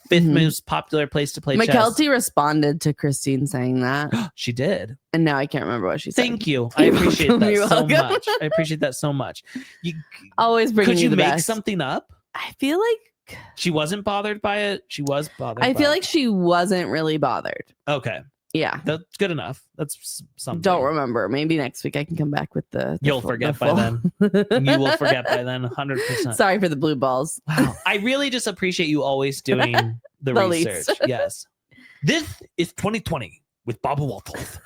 fifth most popular place to play chess. Mykelti responded to Christine saying that. She did. And now I can't remember what she said. Thank you. I appreciate that so much. I appreciate that so much. You always bring Could you the make best. something up? I feel like she wasn't bothered by it. She was bothered. I feel like she wasn't really bothered. Okay. Yeah. That's good enough. That's something. Don't remember. Maybe next week I can come back with the You'll forget by then. You will forget by then, 100%. Sorry for the blue balls. Wow. I really just appreciate you always doing the research. Yes. This is 2020 with Baba Walthoff.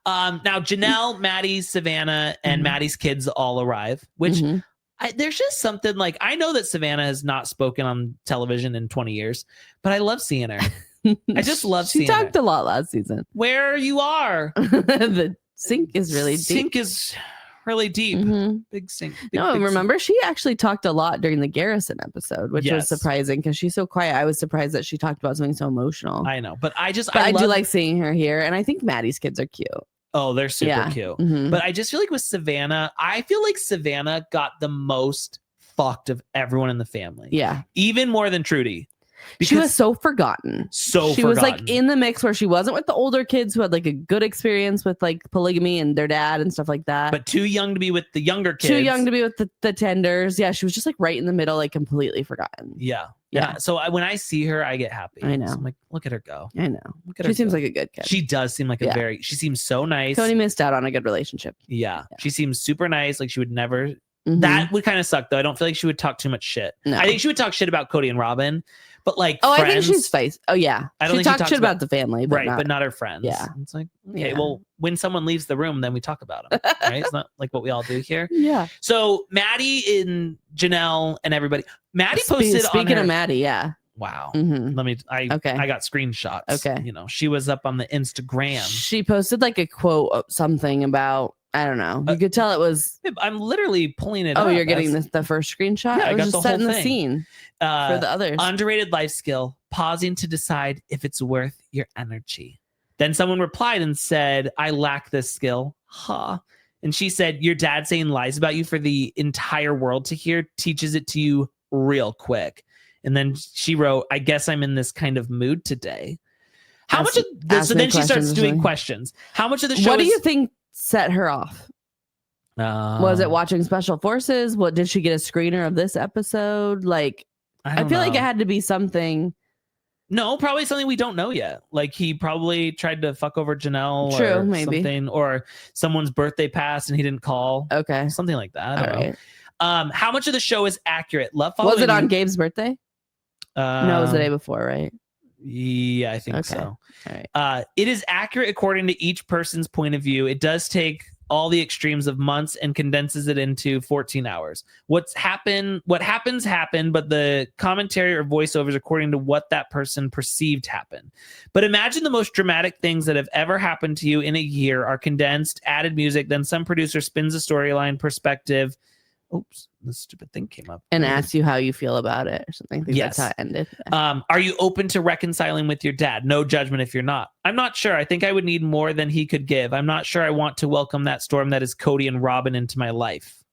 Now, Janelle, Maddie, Savannah, and Maddie's kids all arrive, which there's just something like, I know that Savannah has not spoken on television in 20 years, but I love seeing her. I just love seeing her. She talked a lot last season. Where you are. The sink is really deep. Sink is really deep. Mhm. Big sink. No, remember she actually talked a lot during the Garrison episode, which was surprising because she's so quiet. I was surprised that she talked about something so emotional. I know, but I do like seeing her here, and I think Maddie's kids are cute. Oh, they're super cute. Mm-hmm. But I just feel like with Savannah, I feel like Savannah got the most fucked of everyone in the family. Yeah, even more than Trudy. She was so forgotten. She was like in the mix where she wasn't with the older kids who had like a good experience with like polygamy and their dad and stuff like that. But too young to be with the younger kids. Too young to be with the tenders. Yeah, she was just like right in the middle, like completely forgotten. Yeah. So when I see her, I get happy. I know. So I'm like, look at her go. I know. Look at her. She seems like a good kid. She does seem like she seems so nice. Tony missed out on a good relationship. Yeah. She seems super nice. Like she would never. That would kind of suck though. I don't feel like she would talk too much shit. No. I think she would talk shit about Kody and Robyn, but like friends, I think she's face. Oh yeah, I don't think she talks shit about the family, but but not her friends. Yeah, it's like okay, well, when someone leaves the room, then we talk about them. Right? It's not like what we all do here. Yeah. So Maddie and Janelle and everybody. Maddie posted. Speaking of Maddie, yeah. Wow. Mm-hmm. I got screenshots. Okay. You know, she was up on the Instagram. She posted like a quote, something about. I don't know. You could tell it was. I'm literally pulling it up. Oh, you're getting the first screenshot? Yeah, I got was just setting the scene for the others. Underrated life skill, pausing to decide if it's worth your energy. Then someone replied and said, I lack this skill. Huh. And she said, your dad saying lies about you for the entire world to hear teaches it to you real quick. And then she wrote, I guess I'm in this kind of mood today. How much of this? So then she starts doing questions. How much of the show What do you think set her off? Was it watching Special Forces? What did she get a screener of this episode? Like, I feel like it had to be something. No, probably something we don't know yet. Like he probably tried to fuck over Janelle or maybe something, or someone's birthday passed and he didn't call. Okay, something like that. I don't know. How much of the show is accurate? Was it on Gabe's birthday? No, it was the day before, right? Yeah, I think so. All right. It is accurate according to each person's point of view. It does take all the extremes of months and condenses it into 14 hours. What happens, but the commentary or voiceovers according to what that person perceived happened. But imagine the most dramatic things that have ever happened to you in a year are condensed, added music, then some producer spins a storyline perspective. Oops, the stupid thing came up. And asks you how you feel about it or something. I think that's how it ended. Are you open to reconciling with your dad? No judgment if you're not. I'm not sure. I think I would need more than he could give. I'm not sure I want to welcome that storm that is Kody and Robyn into my life.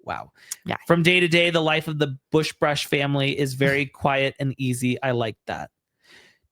Wow. Yeah. From day to day, the life of the Bushbrush family is very quiet and easy. I like that.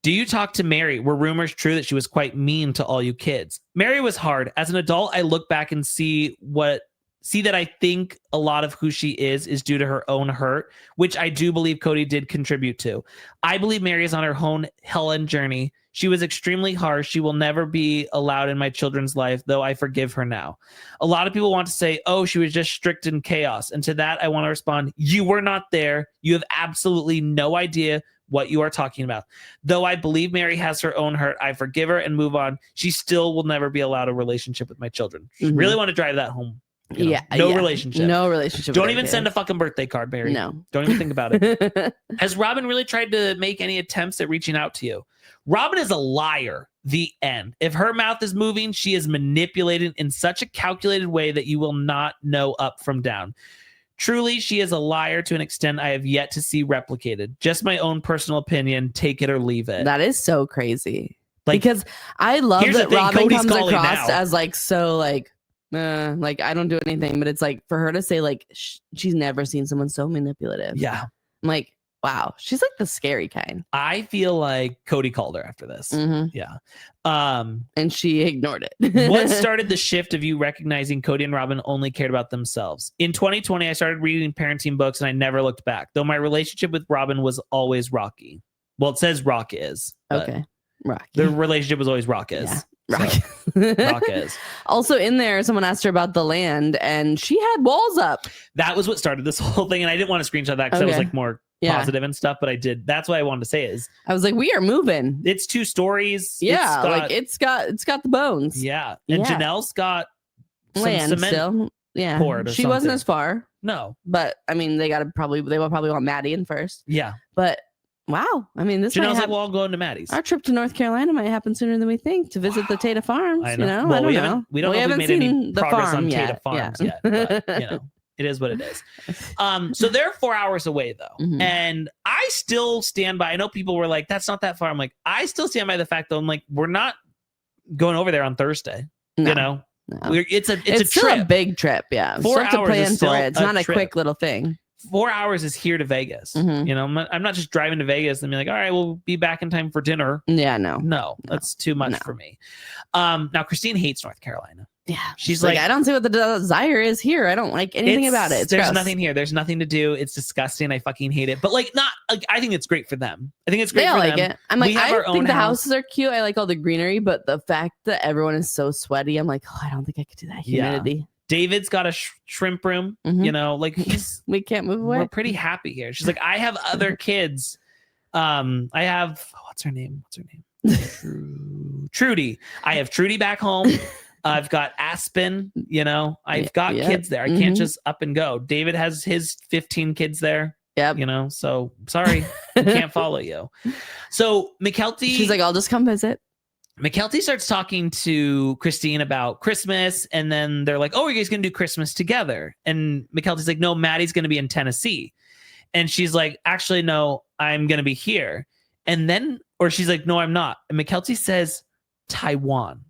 Do you talk to Meri? Were rumors true that she was quite mean to all you kids? Meri was hard. As an adult, I look back and see that I think a lot of who she is due to her own hurt, which I do believe Kody did contribute to. I believe Meri is on her own hell and journey. She was extremely harsh. She will never be allowed in my children's life, though I forgive her now. A lot of people want to say, oh, she was just strict in chaos. And to that, I want to respond, you were not there. You have absolutely no idea what you are talking about. Though I believe Meri has her own hurt, I forgive her and move on. She still will never be allowed a relationship with my children. Really want to drive that home. No relationship. No relationship. Don't even send a fucking birthday card, Meri. No. Don't even think about it. Has Robyn really tried to make any attempts at reaching out to you? Robyn is a liar. The end. If her mouth is moving, she is manipulating in such a calculated way that you will not know up from down. Truly, she is a liar to an extent I have yet to see replicated. Just my own personal opinion. Take it or leave it. That is so crazy. Because I love that Robyn comes across as like I don't do anything, but it's like for her to say like she's never seen someone so manipulative. Yeah. I'm like, wow, she's like the scary kind. I feel like Kody called her after this. Yeah. And she ignored it. What started the shift of you recognizing Kody and Robyn only cared about themselves? In 2020, I started reading parenting books and I never looked back, though my relationship with Robyn was always rocky. Well, it says rock is. Okay. Rocky. The relationship was always rock is. Yeah. Rock. So, rock is. Also in there, someone asked her about the land and she had walls up. That was what started this whole thing. And I didn't want to screenshot that because I was like more positive and stuff, but I did. That's what I wanted to say is I was like, we are moving. It's 2 stories. Yeah. It's got the bones. Yeah. And Janelle's got land some cement still. Yeah. poured or she something. wasn't as far. No. But I mean, they will probably want Maddie in first. Yeah. But Wow. I mean, this Janelle's like, well, I'll go into Maddie's. Our trip to North Carolina might happen sooner than we think to visit the Tata Farms. I know. You know, well, I don't know. We don't know if we made any progress on Tata Farms yet. But, you know, it is what it is. So they're 4 hours away, though. Mm-hmm. And I still stand by. I know people were like, that's not that far. I'm like, I still stand by the fact, though. I'm like, we're not going over there on Thursday. No. You know? No. It's a still trip. a big trip. Yeah. 4 hours to plan for it. It's not a quick little thing. 4 hours is here to Vegas. Mm-hmm. You know, I'm not just driving to Vegas and be like, all right, we'll be back in time for dinner. Yeah, no, that's too much for me. Now Christine hates North Carolina. Yeah, she's like, I don't see what the desire is here. I don't like anything about it. There's nothing here. There's nothing to do. It's disgusting. I fucking hate it. But I think it's great for them. I think it's great for them. It. I'm like, I think the houses are cute. I like all the greenery, but the fact that everyone is so sweaty, I'm like, I don't think I could do that humidity. Yeah. David's got a shrimp room, you know, like we can't move away. We're pretty happy here. She's like, I have other kids. I have, what's her name? Trudy. I have Trudy back home. I've got Aspen, you know, I've got kids there. I can't just up and go. David has his 15 kids there. Yep. You know, so sorry, I can't follow you. So Mykelti. She's like, I'll just come visit. Mykelti starts talking to Christine about Christmas, and then they're like, oh, are you guys going to do Christmas together? And Mykelti's like, no, Maddie's going to be in Tennessee. And she's like, actually, no, I'm going to be here. And then, or she's like, no, I'm not. And Mykelti says, Taiwan.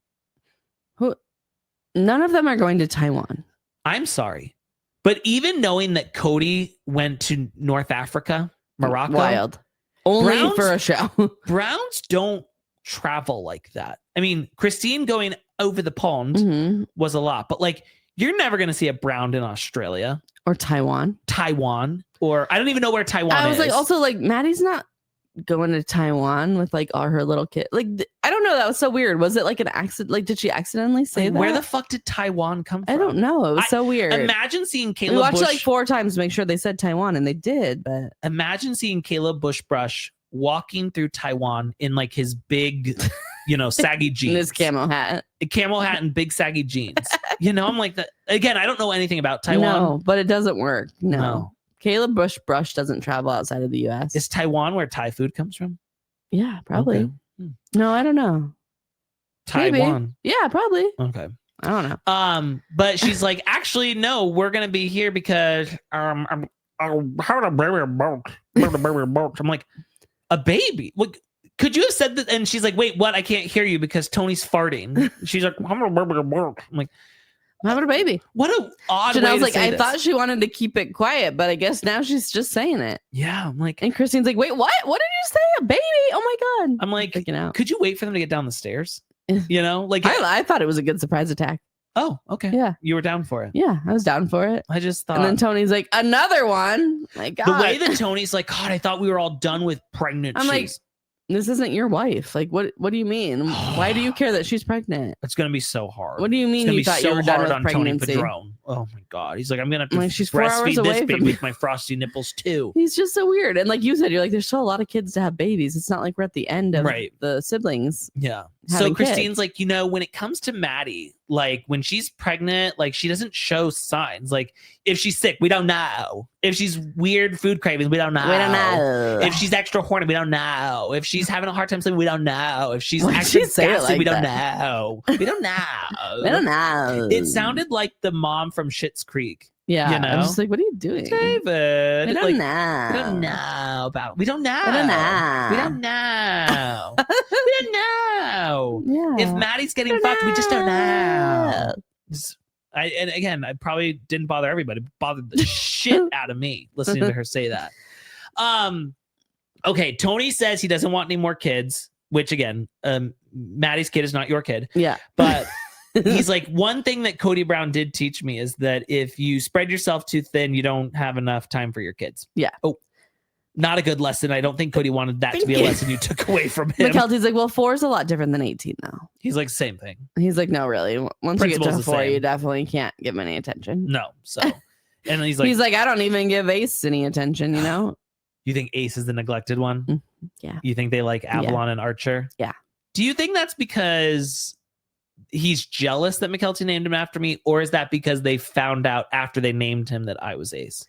None of them are going to Taiwan. I'm sorry. But even knowing that Kody went to North Africa, Morocco. Wild. Only for a show. Browns don't travel like that. I mean, Christine going over the pond was a lot, but like, you're never going to see a Brown in Australia or Taiwan, or I don't even know where Taiwan is. I was like, also like, Maddie's not going to Taiwan with like all her little kids. Like, I don't know. That was so weird. Was it like an accident? Like, did she accidentally say that? Where the fuck did Taiwan come from? I don't know. It was so weird. Imagine seeing Kayla We watched Bush. it like 4 times to make sure they said Taiwan, and they did. But imagine seeing Caleb Bushbrush walking through Taiwan in like his big, you know, saggy jeans. In his camo hat. And big saggy jeans. You know, I'm like that. Again, I don't know anything about Taiwan. No, but it doesn't work. No. Caleb Bushbrush doesn't travel outside of the U.S. Is Taiwan where Thai food comes from? Yeah, probably. Okay. No, I don't know. Taiwan. Maybe. Yeah, probably. Okay. I don't know. But she's like, actually, no, we're gonna be here because I'm how to bury a boat. I'm like, a baby? Like, could you have said that? And she's like, wait, what? I can't hear you because Tony's farting. She's like, I'm gonna bury a boat. I'm like, I'm having a baby. What a odd way to like, say I this. thought she wanted to keep it quiet, but I guess now she's just saying it. Yeah, I'm like, and Christine's like, wait, what? What did you say? A baby? Oh my god! I'm like, could you wait for them to get down the stairs? You know, like I thought it was a good surprise attack. Oh, okay. Yeah, you were down for it. Yeah, I was down for it. I just thought. And then Tony's like, another one. My god, the way that Tony's like, God, I thought we were all done with pregnancies. I'm like, this isn't your wife. Like, what do you mean? Why do you care that she's pregnant? It's going to be so hard. What do you mean you thought you were done with pregnancy? Tony Padron. Oh my God. He's like, I'm going to have to she's 4 hours breastfeed away this baby with my frosty nipples too. He's just so weird. And like you said, you're like, there's still a lot of kids to have babies. It's not like we're at the end of the siblings. Yeah. So Christine's like, you know, when it comes to Maddie, like when she's pregnant, like she doesn't show signs. Like if she's sick, we don't know. If she's weird food cravings, we don't know. We don't know. If she's extra horny, we don't know. If she's having a hard time sleeping, we don't know. If she's extra gassy, we don't know. We don't know. We don't know. It sounded like the mom from Schitt's Creek. Yeah, you know? I was just like, what are you doing, David? We don't know. We don't know about. We don't know. We don't know. We don't know. We don't know. Yeah. If Maddie's getting fucked, we just don't know. And again, I probably didn't bother everybody. It bothered the shit out of me listening to her say that. Okay, Tony says he doesn't want any more kids, which again, Maddie's kid is not your kid. Yeah. But he's like, one thing that Kody Brown did teach me is that if you spread yourself too thin, you don't have enough time for your kids. Yeah. Oh, not a good lesson. I don't think Kody wanted that to be a lesson you took away from him. Mykelti's like, well, 4 is a lot different than 18 now. He's like, same thing. He's like, no, really. Once you get to 4, same. you definitely can't give any attention. No. So, and he's like, I don't even give Ace any attention, you know? You think Ace is the neglected one? Yeah. You think they like Avalon and Archer? Yeah. Do you think that's because he's jealous that Mykelti named him after me, or is that because they found out after they named him that I was Ace?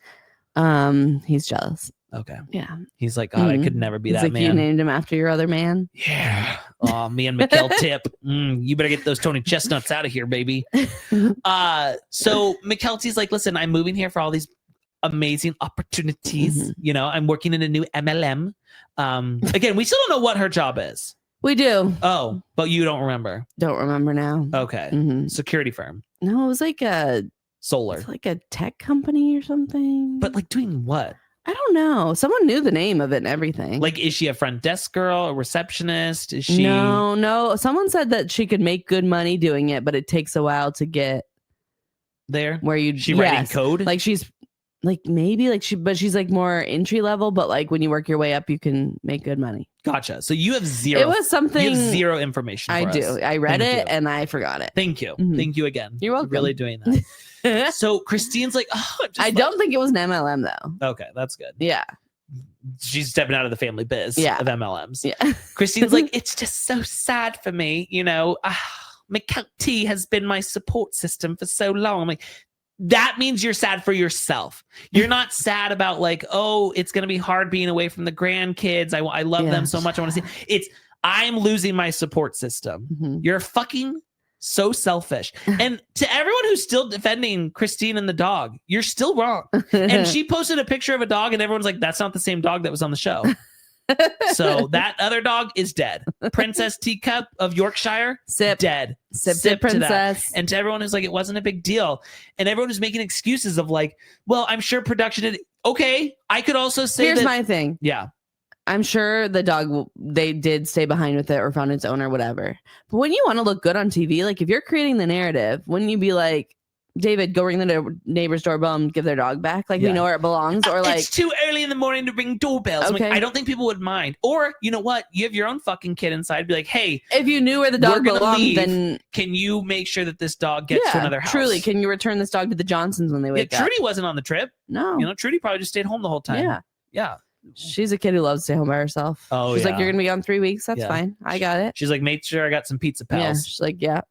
He's jealous. Okay. Yeah. He's like, I could never be He's that like, man. you named him after your other man? Yeah. Oh, me and Mykelti tip. You better get those Tony chestnuts out of here, baby. So Mykelti's like, listen, I'm moving here for all these amazing opportunities. You know, I'm working in a new MLM. Again, we still don't know what her job is. We do. Oh, but you don't remember. Don't remember now. Okay. Security firm. No, it was like Solar. It's like a tech company or something. But like doing what? I don't know. Someone knew the name of it and everything. Like, is she a front desk girl, a receptionist? Is she? No. Someone said that she could make good money doing it, but it takes a while to get there. Where you writing code? Like she's like maybe like she's like more entry level, but like when you work your way up, you can make good money. Gotcha. So you have zero. It was something. You have zero information. I do. Us. I read it and I forgot it. Thank you. Thank you again. You're welcome. Really doing that. So Christine's like, I don't think it was an MLM though. Okay, that's good. Yeah. She's stepping out of the family biz of MLMs. Yeah. Christine's like, it's just so sad for me. You know, Mykelti has been my support system for so long. I'm like, that means you're sad for yourself. You're not sad about like, oh, it's going to be hard being away from the grandkids. I love them so much. I want to see. It's, I'm losing my support system. You're fucking so selfish. And to everyone who's still defending Christine and the dog, you're still wrong. And she posted a picture of a dog and everyone's like, that's not the same dog that was on the show. So that other dog is dead. Princess Teacup of Yorkshire, dead. Sip Princess. And to everyone who's like, it wasn't a big deal. And everyone who's making excuses of like, well, I'm sure production did. Okay, I could also say here's my thing. Yeah. I'm sure the dog, they did stay behind with it or found its owner, whatever. But when you want to look good on TV, like if you're creating the narrative, wouldn't you be like, David, go ring the neighbor's doorbell and give their dog back? Like we know where it belongs. Or like, it's too early in the morning to ring doorbells. Okay. Like, I don't think people would mind. Or you know what? You have your own fucking kid inside. Be like, hey, if you knew where the dog belonged, then can you make sure that this dog gets to another house? Truly, can you return this dog to the Johnsons when they wake up? Trudy wasn't on the trip. No. You know, Trudy probably just stayed home the whole time. Yeah. She's a kid who loves to stay home by herself. Oh, she's like, you're gonna be gone 3 weeks. That's fine. I got it. She's like, make sure I got some pizza pals. Yeah. She's like, yeah.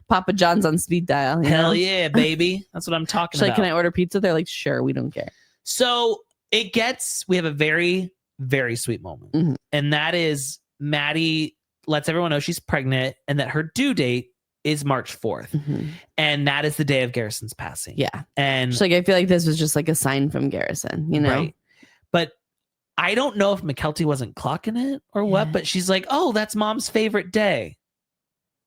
Papa John's on speed dial. Hell yeah, baby. That's what I'm talking about. She's like, can I order pizza? They're like, sure, we don't care. So we have a very, very sweet moment. And that is Maddie lets everyone know she's pregnant and that her due date is March 4th. And that is the day of Garrison's passing. Yeah. And she's like, I feel like this was just like a sign from Garrison, you know? Right. But I don't know if Mykelti wasn't clocking it or what, but she's like, oh, that's mom's favorite day.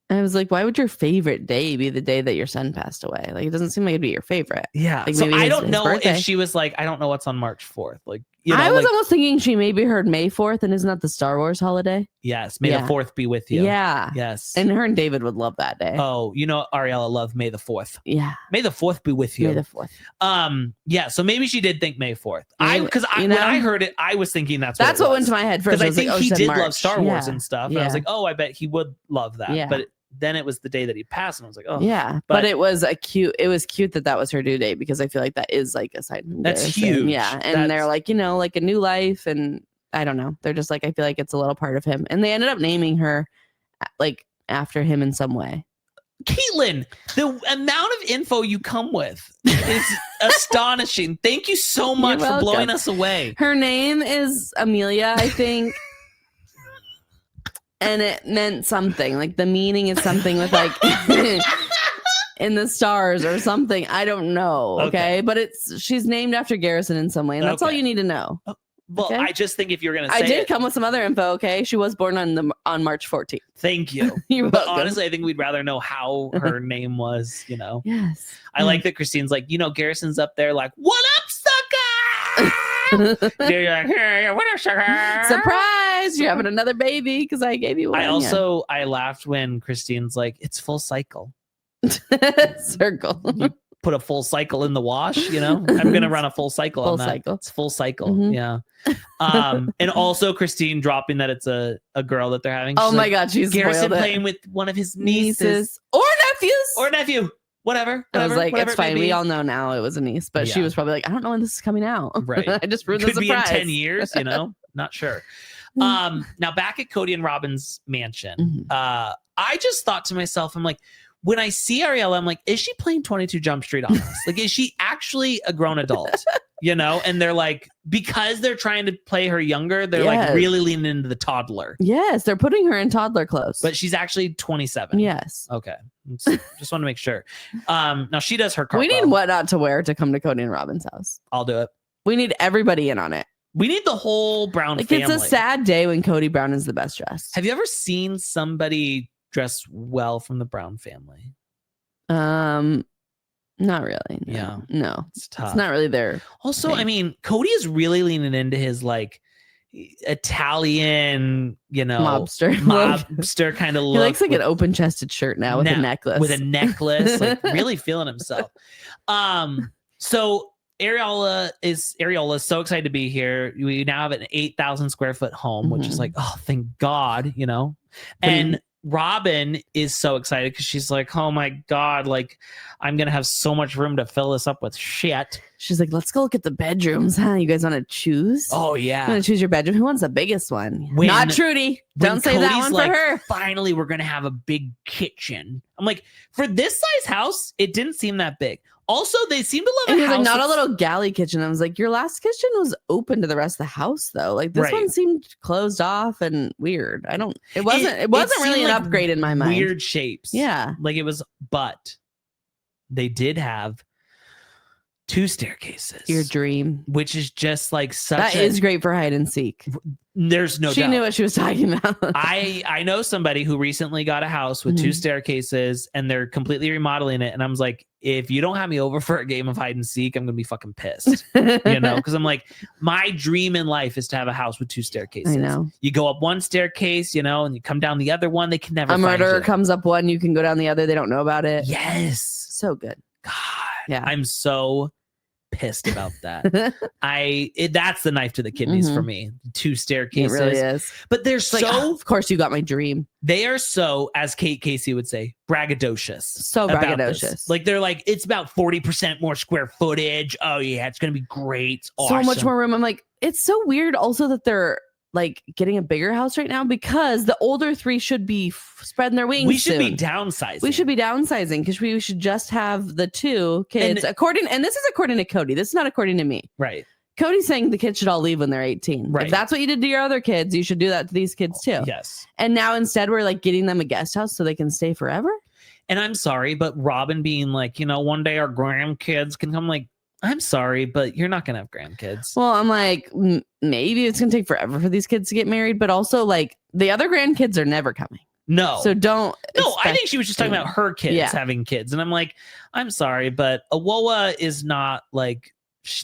And I was like, why would your favorite day be the day that your son passed away? Like, it doesn't seem like it'd be your favorite. Yeah. Like, so I don't know birthday. if she was like, I don't know what's on March 4th. Like, you know, I was almost thinking she maybe heard May 4th, and isn't that the Star Wars holiday? Yes. May the 4th be with you. Yeah. Yes. And her and David would love that day. Oh, you know, Areola loved May the 4th. Yeah. May the 4th be with you. May the 4th. Yeah. So maybe she did think May 4th. When I heard it, I was thinking that's what went to my head first. Because I think he did love Star Wars Yeah. and stuff. Yeah. And I was like, oh, I bet he would love that. Yeah. But then it was the day that he passed, and I was like, oh, yeah. But it was cute that was her due date, because I feel like that is like a sign from that's Garrison. huge. Yeah. And they're like, you know, like a new life, and I don't know. They're just like, I feel like it's a little part of him, and they ended up naming her like after him in some way. Caitlin, the amount of info you come with is astonishing. Thank you so much for blowing us away. Her name is Amelia, I think. And it meant something, like the meaning is something with like in the stars or something. I don't know. Okay. But she's named after Garrison in some way. And that's all you need to know. Well, okay? I just think if you're going to say I did come with some other info. Okay. She was born on March 14th. Thank you. You're but welcome. Honestly, I think we'd rather know how her name was, you know? Yes. I like that Christine's like, you know, Garrison's up there like, what up, sucker? You're like, hey, what up, sucker? Surprise! You're having another baby because I gave you one. I laughed when Christine's like, it's full cycle. Circle. You put a full cycle in the wash, you know? I'm going to run a full cycle on that. Cycle. It's full cycle. Yeah. And also Christine dropping that it's a girl that they're having. She's my God. She's Garrison playing with one of his nieces. Or nephews. Or nephew. Whatever. I was like, it's fine. We all know now it was a niece, but she was probably like, I don't know when this is coming out. Right. I just ruined the surprise. Could be in 10 years, you know? Not sure. Now back at Kody and Robyn's mansion, I just thought to myself, I'm like, when I see Areola, I'm like, is she playing 22 Jump Street on us? Like, is she actually a grown adult? you know, and they're like, because they're trying to play her younger, they're like really leaning into the toddler. Yes, they're putting her in toddler clothes. But she's actually 27. Yes. Okay. Just want to make sure. Now she does her cartwheel. We need what not to wear to come to Kody and Robyn's house. I'll do it. We need everybody in on it. We need the whole Brown family. It's a sad day when Kody Brown is the best dressed. Have you ever seen somebody dress well from the Brown family? Not really. No. Yeah. No. It's tough. It's not really there. Also, I mean, Kody is really leaning into his like Italian, you know, mobster kind of look. He likes like an open chested shirt now with a necklace. With a necklace, like really feeling himself. So Areola is so excited to be here. We now have an 8,000 square foot home, which is like, oh, thank God, you know. And Robyn is so excited because she's like, oh my God, like I'm gonna have so much room to fill this up with shit. She's like, let's go look at the bedrooms, huh? You guys want to choose? Oh yeah, you want to choose your bedroom? Who wants the biggest one? Not Trudy. Don't say that one for her. Finally, we're gonna have a big kitchen. I'm like, for this size house, it didn't seem that big. Also, they seem to love a house. Like, not a little galley kitchen. I was like, your last kitchen was open to the rest of the house, though. Like this one seemed closed off and weird. It wasn't really an upgrade in my mind. Weird shapes. Yeah. Like it was, but they did have 2 staircases. Your dream. Which is just like That is great for hide and seek. There's no doubt. She knew what she was talking about. I know somebody who recently got a house with 2 staircases and they're completely remodeling it. And I was like, if you don't have me over for a game of hide and seek, I'm going to be fucking pissed. You know, because I'm like, my dream in life is to have a house with 2 staircases. I know. You go up one staircase, you know, and you come down the other one. They can never find you. A murderer comes up one, you can go down the other. They don't know about it. Yes. So good. God. Yeah. I'm so pissed about that. That's the knife to the kidneys for me. 2 staircases. It really is. But they're so of course you got my dream. They are so, as Kate Casey would say, braggadocious. So braggadocious. Like they're like, it's about 40% more square footage. Oh yeah, it's gonna be great. It's awesome. So much more room. I'm like, it's so weird also that they're like getting a bigger house right now because the older 3 should be spreading their wings. We should be downsizing. We should be downsizing because we should just have the 2 kids. And this is according to Kody. This is not according to me. Right. Cody's saying the kids should all leave when they're 18. Right. If that's what you did to your other kids, you should do that to these kids too. Yes. And now instead we're like getting them a guest house so they can stay forever. And I'm sorry, but Robyn being like, you know, one day our grandkids can come, like, I'm sorry, but you're not going to have grandkids. Well, I'm like, maybe it's going to take forever for these kids to get married, but also like the other grandkids are never coming. No. So don't. No, I think she was just talking about her kids having kids. And I'm like, I'm sorry, but Awoa is not like,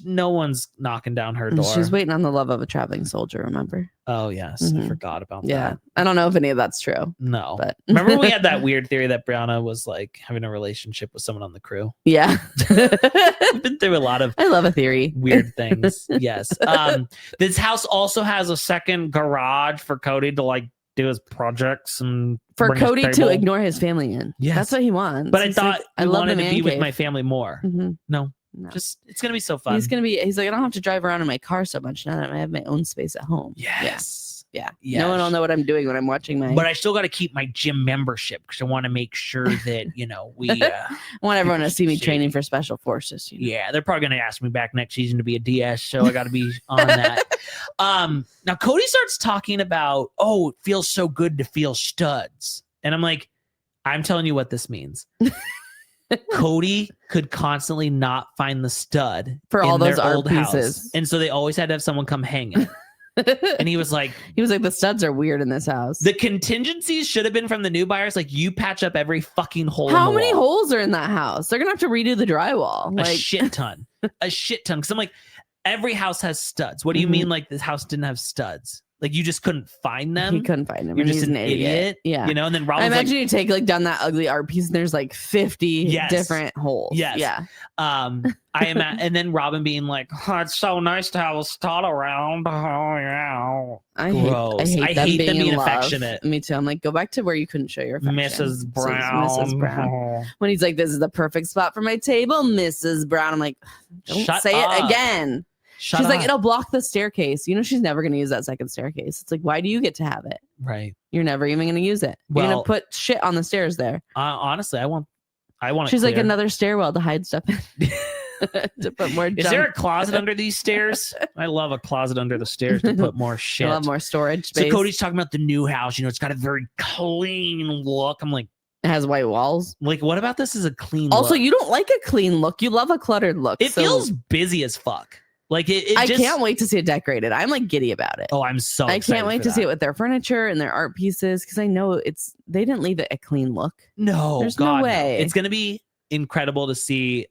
no one's knocking down her door. She's waiting on the love of a traveling soldier, remember? Oh, yes. I forgot about that. Yeah. I don't know if any of that's true. No. But remember when we had that weird theory that Brianna was like having a relationship with someone on the crew? Yeah. I've been through a lot of I love a theory. Weird things. Yes. This house also has a second garage for Kody to like do his projects and for Kody to ignore his family in. Yes. That's what he wants. But I thought like, I wanted to be with my family more. No. No. Just it's gonna be so fun. He's like, I don't have to drive around in my car so much now that I have my own space at home. Yes. Yeah. No one will know what I'm doing when I'm watching my. But I still got to keep my gym membership because I want to make sure that we. I want everyone to see me training for special forces. You know? Yeah, they're probably gonna ask me back next season to be a DS, so I got to be on that. Now Kody starts talking about, oh, it feels so good to feel studs, and I'm like, I'm telling you what this means. Kody could constantly not find the stud for all those art old pieces, house. And so they always had to have someone come hang it. And he was like, the studs are weird in this house. The contingencies should have been from the new buyers. Like, you patch up every fucking hole. How many holes are in that house? They're gonna have to redo the drywall. A shit ton. Because I'm like, every house has studs. What do you mean? Like this house didn't have studs? Like you just couldn't find them? He couldn't find them. You're just an idiot. Yeah. You know, and then Robyn's I imagine you take like down that ugly art piece and there's like 50 different holes. Yes. Yeah. I am and then Robyn being like, oh, it's so nice to have a stud around. Oh yeah. I hate them being affectionate. Me too. I'm like, go back to where you couldn't show your affection. Mrs. Brown. Mrs. Brown. When he's like, this is the perfect spot for my table, Mrs. Brown. I'm like, don't say it again. She's like, it'll block the staircase. You know, she's never going to use that second staircase. It's like, why do you get to have it? Right. You're never even going to use it. You're going to put shit on the stairs there. Honestly, I want She's like another stairwell to hide stuff in. to put more. Is there a closet under these stairs? I love a closet under the stairs to put more shit. I love more storage space. So Kody's talking about the new house. It's got a very clean look. I'm like, it has white walls. Like, what about this is a clean also, look? You don't like a clean look. You love a cluttered look. It feels busy as fuck. Like I can't wait to see it decorated. I'm like giddy about it. Oh, I'm so I can't wait to see it with their furniture and their art pieces because I know they didn't leave it a clean look. No, there's no way. It's gonna be incredible to see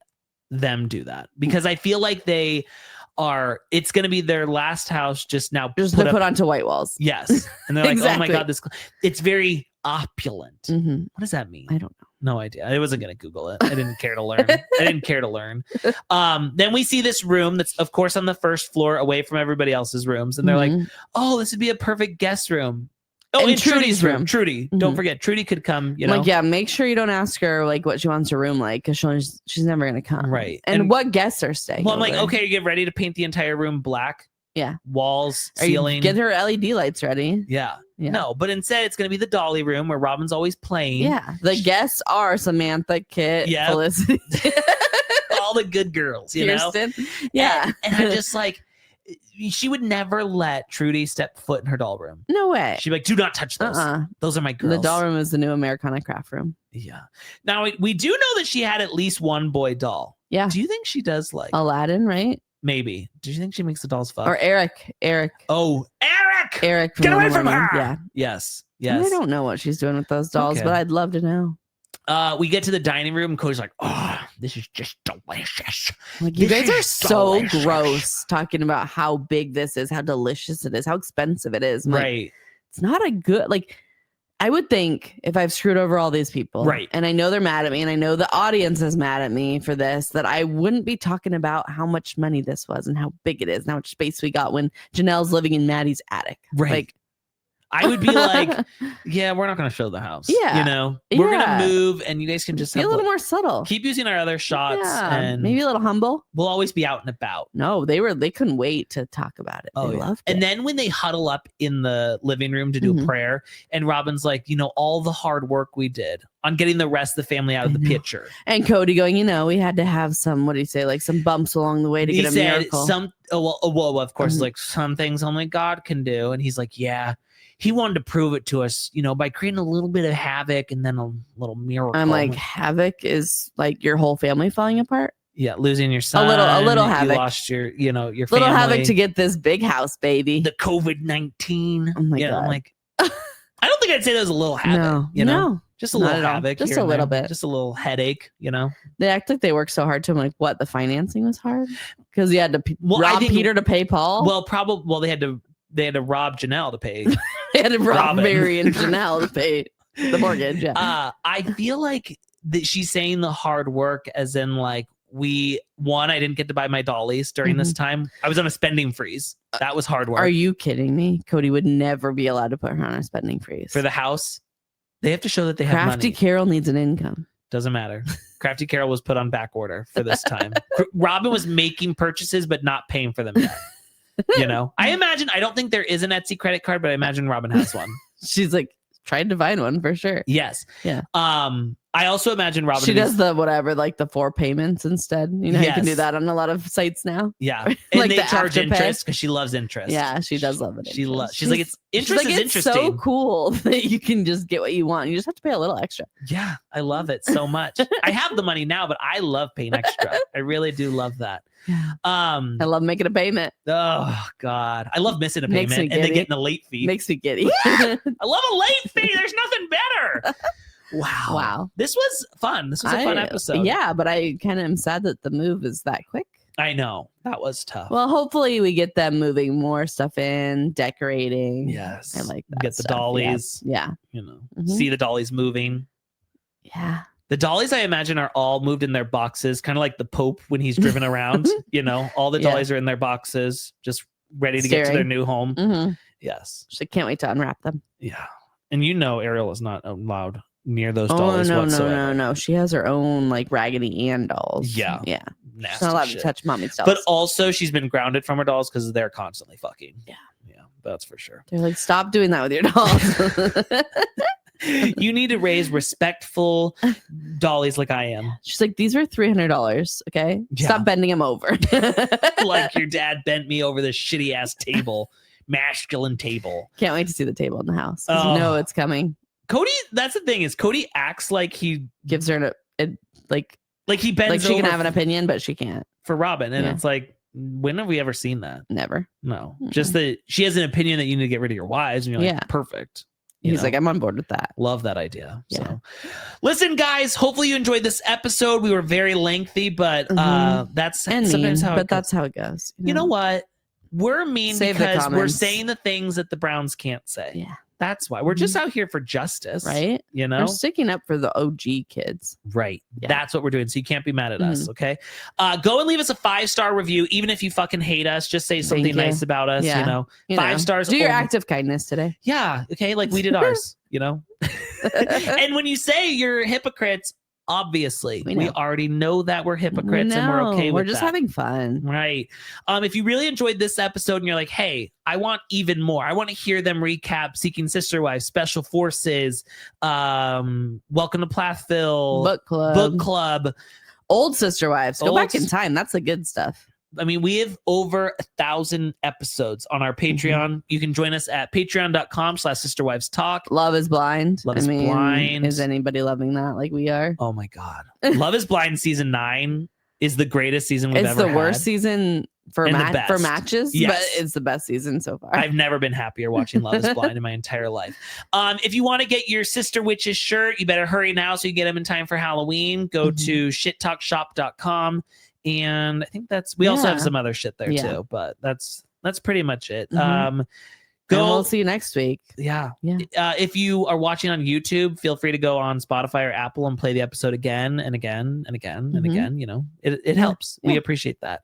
them do that because I feel like it's gonna be their last house just put onto white walls. Yes, and they're like, exactly. Oh my god, it's very opulent. Mm-hmm. What does that mean? I don't know. No idea. I wasn't going to Google it. I didn't care to learn. Then we see this room that's, of course, on the first floor away from everybody else's rooms. And they're like, oh, this would be a perfect guest room. Oh, in Trudy's room. Trudy. Mm-hmm. Don't forget, Trudy could come, Like, yeah, make sure you don't ask her, like, what she wants her room like, because she's never going to come. Right. And what guests are staying Well, I'm like, okay, you get ready to paint the entire room black. Yeah. Walls, ceiling. Get her LED lights ready. Yeah. No, but instead it's going to be the dolly room where Robyn's always playing. Yeah. The guests are Samantha, Kit, Felicity. All the good girls, Kirsten. Yeah. And I'm just like, she would never let Trudy step foot in her doll room. No way. She'd be like, do not touch those. Those are my girls. The doll room is the new Americana craft room. Yeah. Now, we do know that she had at least one boy doll. Yeah. Do you think she does like Aladdin, right? Maybe. Do you think she makes the dolls fuck? Or Eric. Oh, Eric! Eric. Get away from her! Yeah. Yes. I don't know what she's doing with those dolls, but I'd love to know. We get to the dining room and Cody's like, oh, this is just delicious. Like, you guys are so gross talking about how big this is, how delicious it is, how expensive it is. Right. It's not a good, I would think if I've screwed over all these people, right, and I know they're mad at me, and I know the audience is mad at me for this, that I wouldn't be talking about how much money this was and how big it is and how much space we got when Janelle's living in Maddie's attic. Right. I would be like, yeah, we're not going to show the house. Yeah. We're going to move and you guys can just be a little more subtle. Keep using our other shots and maybe a little humble. We'll always be out and about. No, they couldn't wait to talk about it. They loved it. And then when they huddle up in the living room to do a prayer and Robyn's like, all the hard work we did on getting the rest of the family out of the picture. And Kody going, we had to have some, what do you say, like some bumps along the way to get a miracle. Of course, like some things only God can do. And he's like, yeah. He wanted to prove it to us, by creating a little bit of havoc and then a little miracle. I'm like, havoc is like your whole family falling apart? Yeah, losing your son. A little havoc. You lost your family. Little havoc to get this big house, baby. The COVID-19. Oh my God. I'm like, I don't think I'd say that was a little havoc. No. Just a little havoc. Just a little bit. Just a little headache, They act like they worked so hard to him. Like, what? The financing was hard? Because you had to rob Peter to pay Paul? Well, they had to rob Janelle to pay. They had to rob Meri and Janelle to pay the mortgage. Yeah. I feel like that she's saying the hard work as in like I didn't get to buy my dollies during this time. I was on a spending freeze. That was hard work. Are you kidding me? Kody would never be allowed to put her on a spending freeze. For the house, they have to show that they have money. Crafty Carol needs an income. Doesn't matter. Crafty Carol was put on back order for this time. Robyn was making purchases but not paying for them yet. I don't think there is an Etsy credit card, but I imagine Robyn has one. She's like trying to find one for sure. Yes. Yeah. I also imagine Robyn. She does the 4 payments instead. You can do that on a lot of sites now. Yeah. And like they charge interest because she loves interest. Yeah, she does love it. She's like, it's interest is interesting. It's so cool that you can just get what you want. You just have to pay a little extra. Yeah, I love it so much. I have the money now, but I love paying extra. I really do love that. I love making a payment. Oh God, I love missing a payment and then getting a late fee. Makes me giddy. I love a late fee. There's nothing better. Wow. This was fun. This was a fun episode. Yeah, but I kind of am sad that the move is that quick. I know. That was tough. Well, hopefully we get them moving more stuff in, decorating. Yes. I like that. Get the dollies. Yeah. See the dollies moving. Yeah. The dollies, I imagine, are all moved in their boxes, kind of like the Pope when he's driven around. All the dollies are in their boxes, just ready to get to their new home. Yes. So I can't wait to unwrap them. Yeah. And Areola is not allowed near those dollies whatsoever. No. She has her own like Raggedy Ann dolls. Yeah. Nasty she's not allowed to touch mommy's dolls. But also she's been grounded from her dolls because they're constantly fucking. Yeah. That's for sure. They're like, stop doing that with your dolls. You need to raise respectful dollies like I am. She's like, these were $300. Okay, stop bending them over. Like your dad bent me over this shitty ass table, masculine table. Can't wait to see the table in the house. You know it's coming. Cody, that's the thing is Cody acts like he gives her like he bends like she can have an opinion, but she can't for Robyn, and it's like, when have we ever seen that? Never. No, just that she has an opinion that you need to get rid of your wives, and you're like, perfect. He's like, I'm on board with that. Love that idea. Yeah. So, listen, guys. Hopefully you enjoyed this episode. We were very lengthy, but that's sometimes how. But that's how it goes. You know what? We're mean because we're saying the things that the Browns can't say. Yeah. That's why we're just out here for justice, right? You know, we're sticking up for the OG kids, right? Yeah. That's what we're doing. So you can't be mad at us, okay? Go and leave us a 5-star review, even if you fucking hate us. Just say something nice about us. Yeah. You know, 5 stars. Do your act of kindness today. Yeah, okay, like we did ours. You know, and when you say you're hypocrites, obviously we already know that we're hypocrites and we're okay with we're just having fun, right? If you really enjoyed this episode and you're like, hey, I want even more, I want to hear them recap Seeking Sister Wives, Special Forces, Welcome to Plathville, book club, Old Sister Wives. Go back in time. That's the good stuff. I mean, we have over 1,000 episodes on our Patreon. You can join us at patreon.com/sisterwivestalk. Love is Blind. Love is Blind. Is anybody loving that like we are? Oh my God. Love is Blind season 9 is the greatest season we've ever had. It's the worst season for matches, but it's the best season so far. I've never been happier watching Love is Blind in my entire life. If you want to get your Sister Witches shirt, you better hurry now so you get them in time for Halloween. Go to shittalkshop.com. And I think we also have some other shit there too, but that's pretty much it. Go. And we'll see you next week. Yeah. If you are watching on YouTube, feel free to go on Spotify or Apple and play the episode again and again and again and again. You know, it helps. We appreciate that.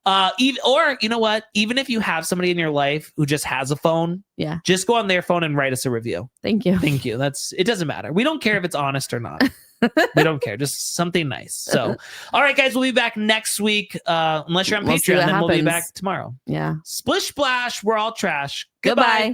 Or you know what? Even if you have somebody in your life who just has a phone, just go on their phone and write us a review. Thank you. Thank you. It doesn't matter. We don't care if it's honest or not. We don't care. Just something nice. So, all right, guys, we'll be back next week. Unless you're on Patreon, then we'll be back tomorrow. Yeah. Splish splash. We're all trash. Goodbye.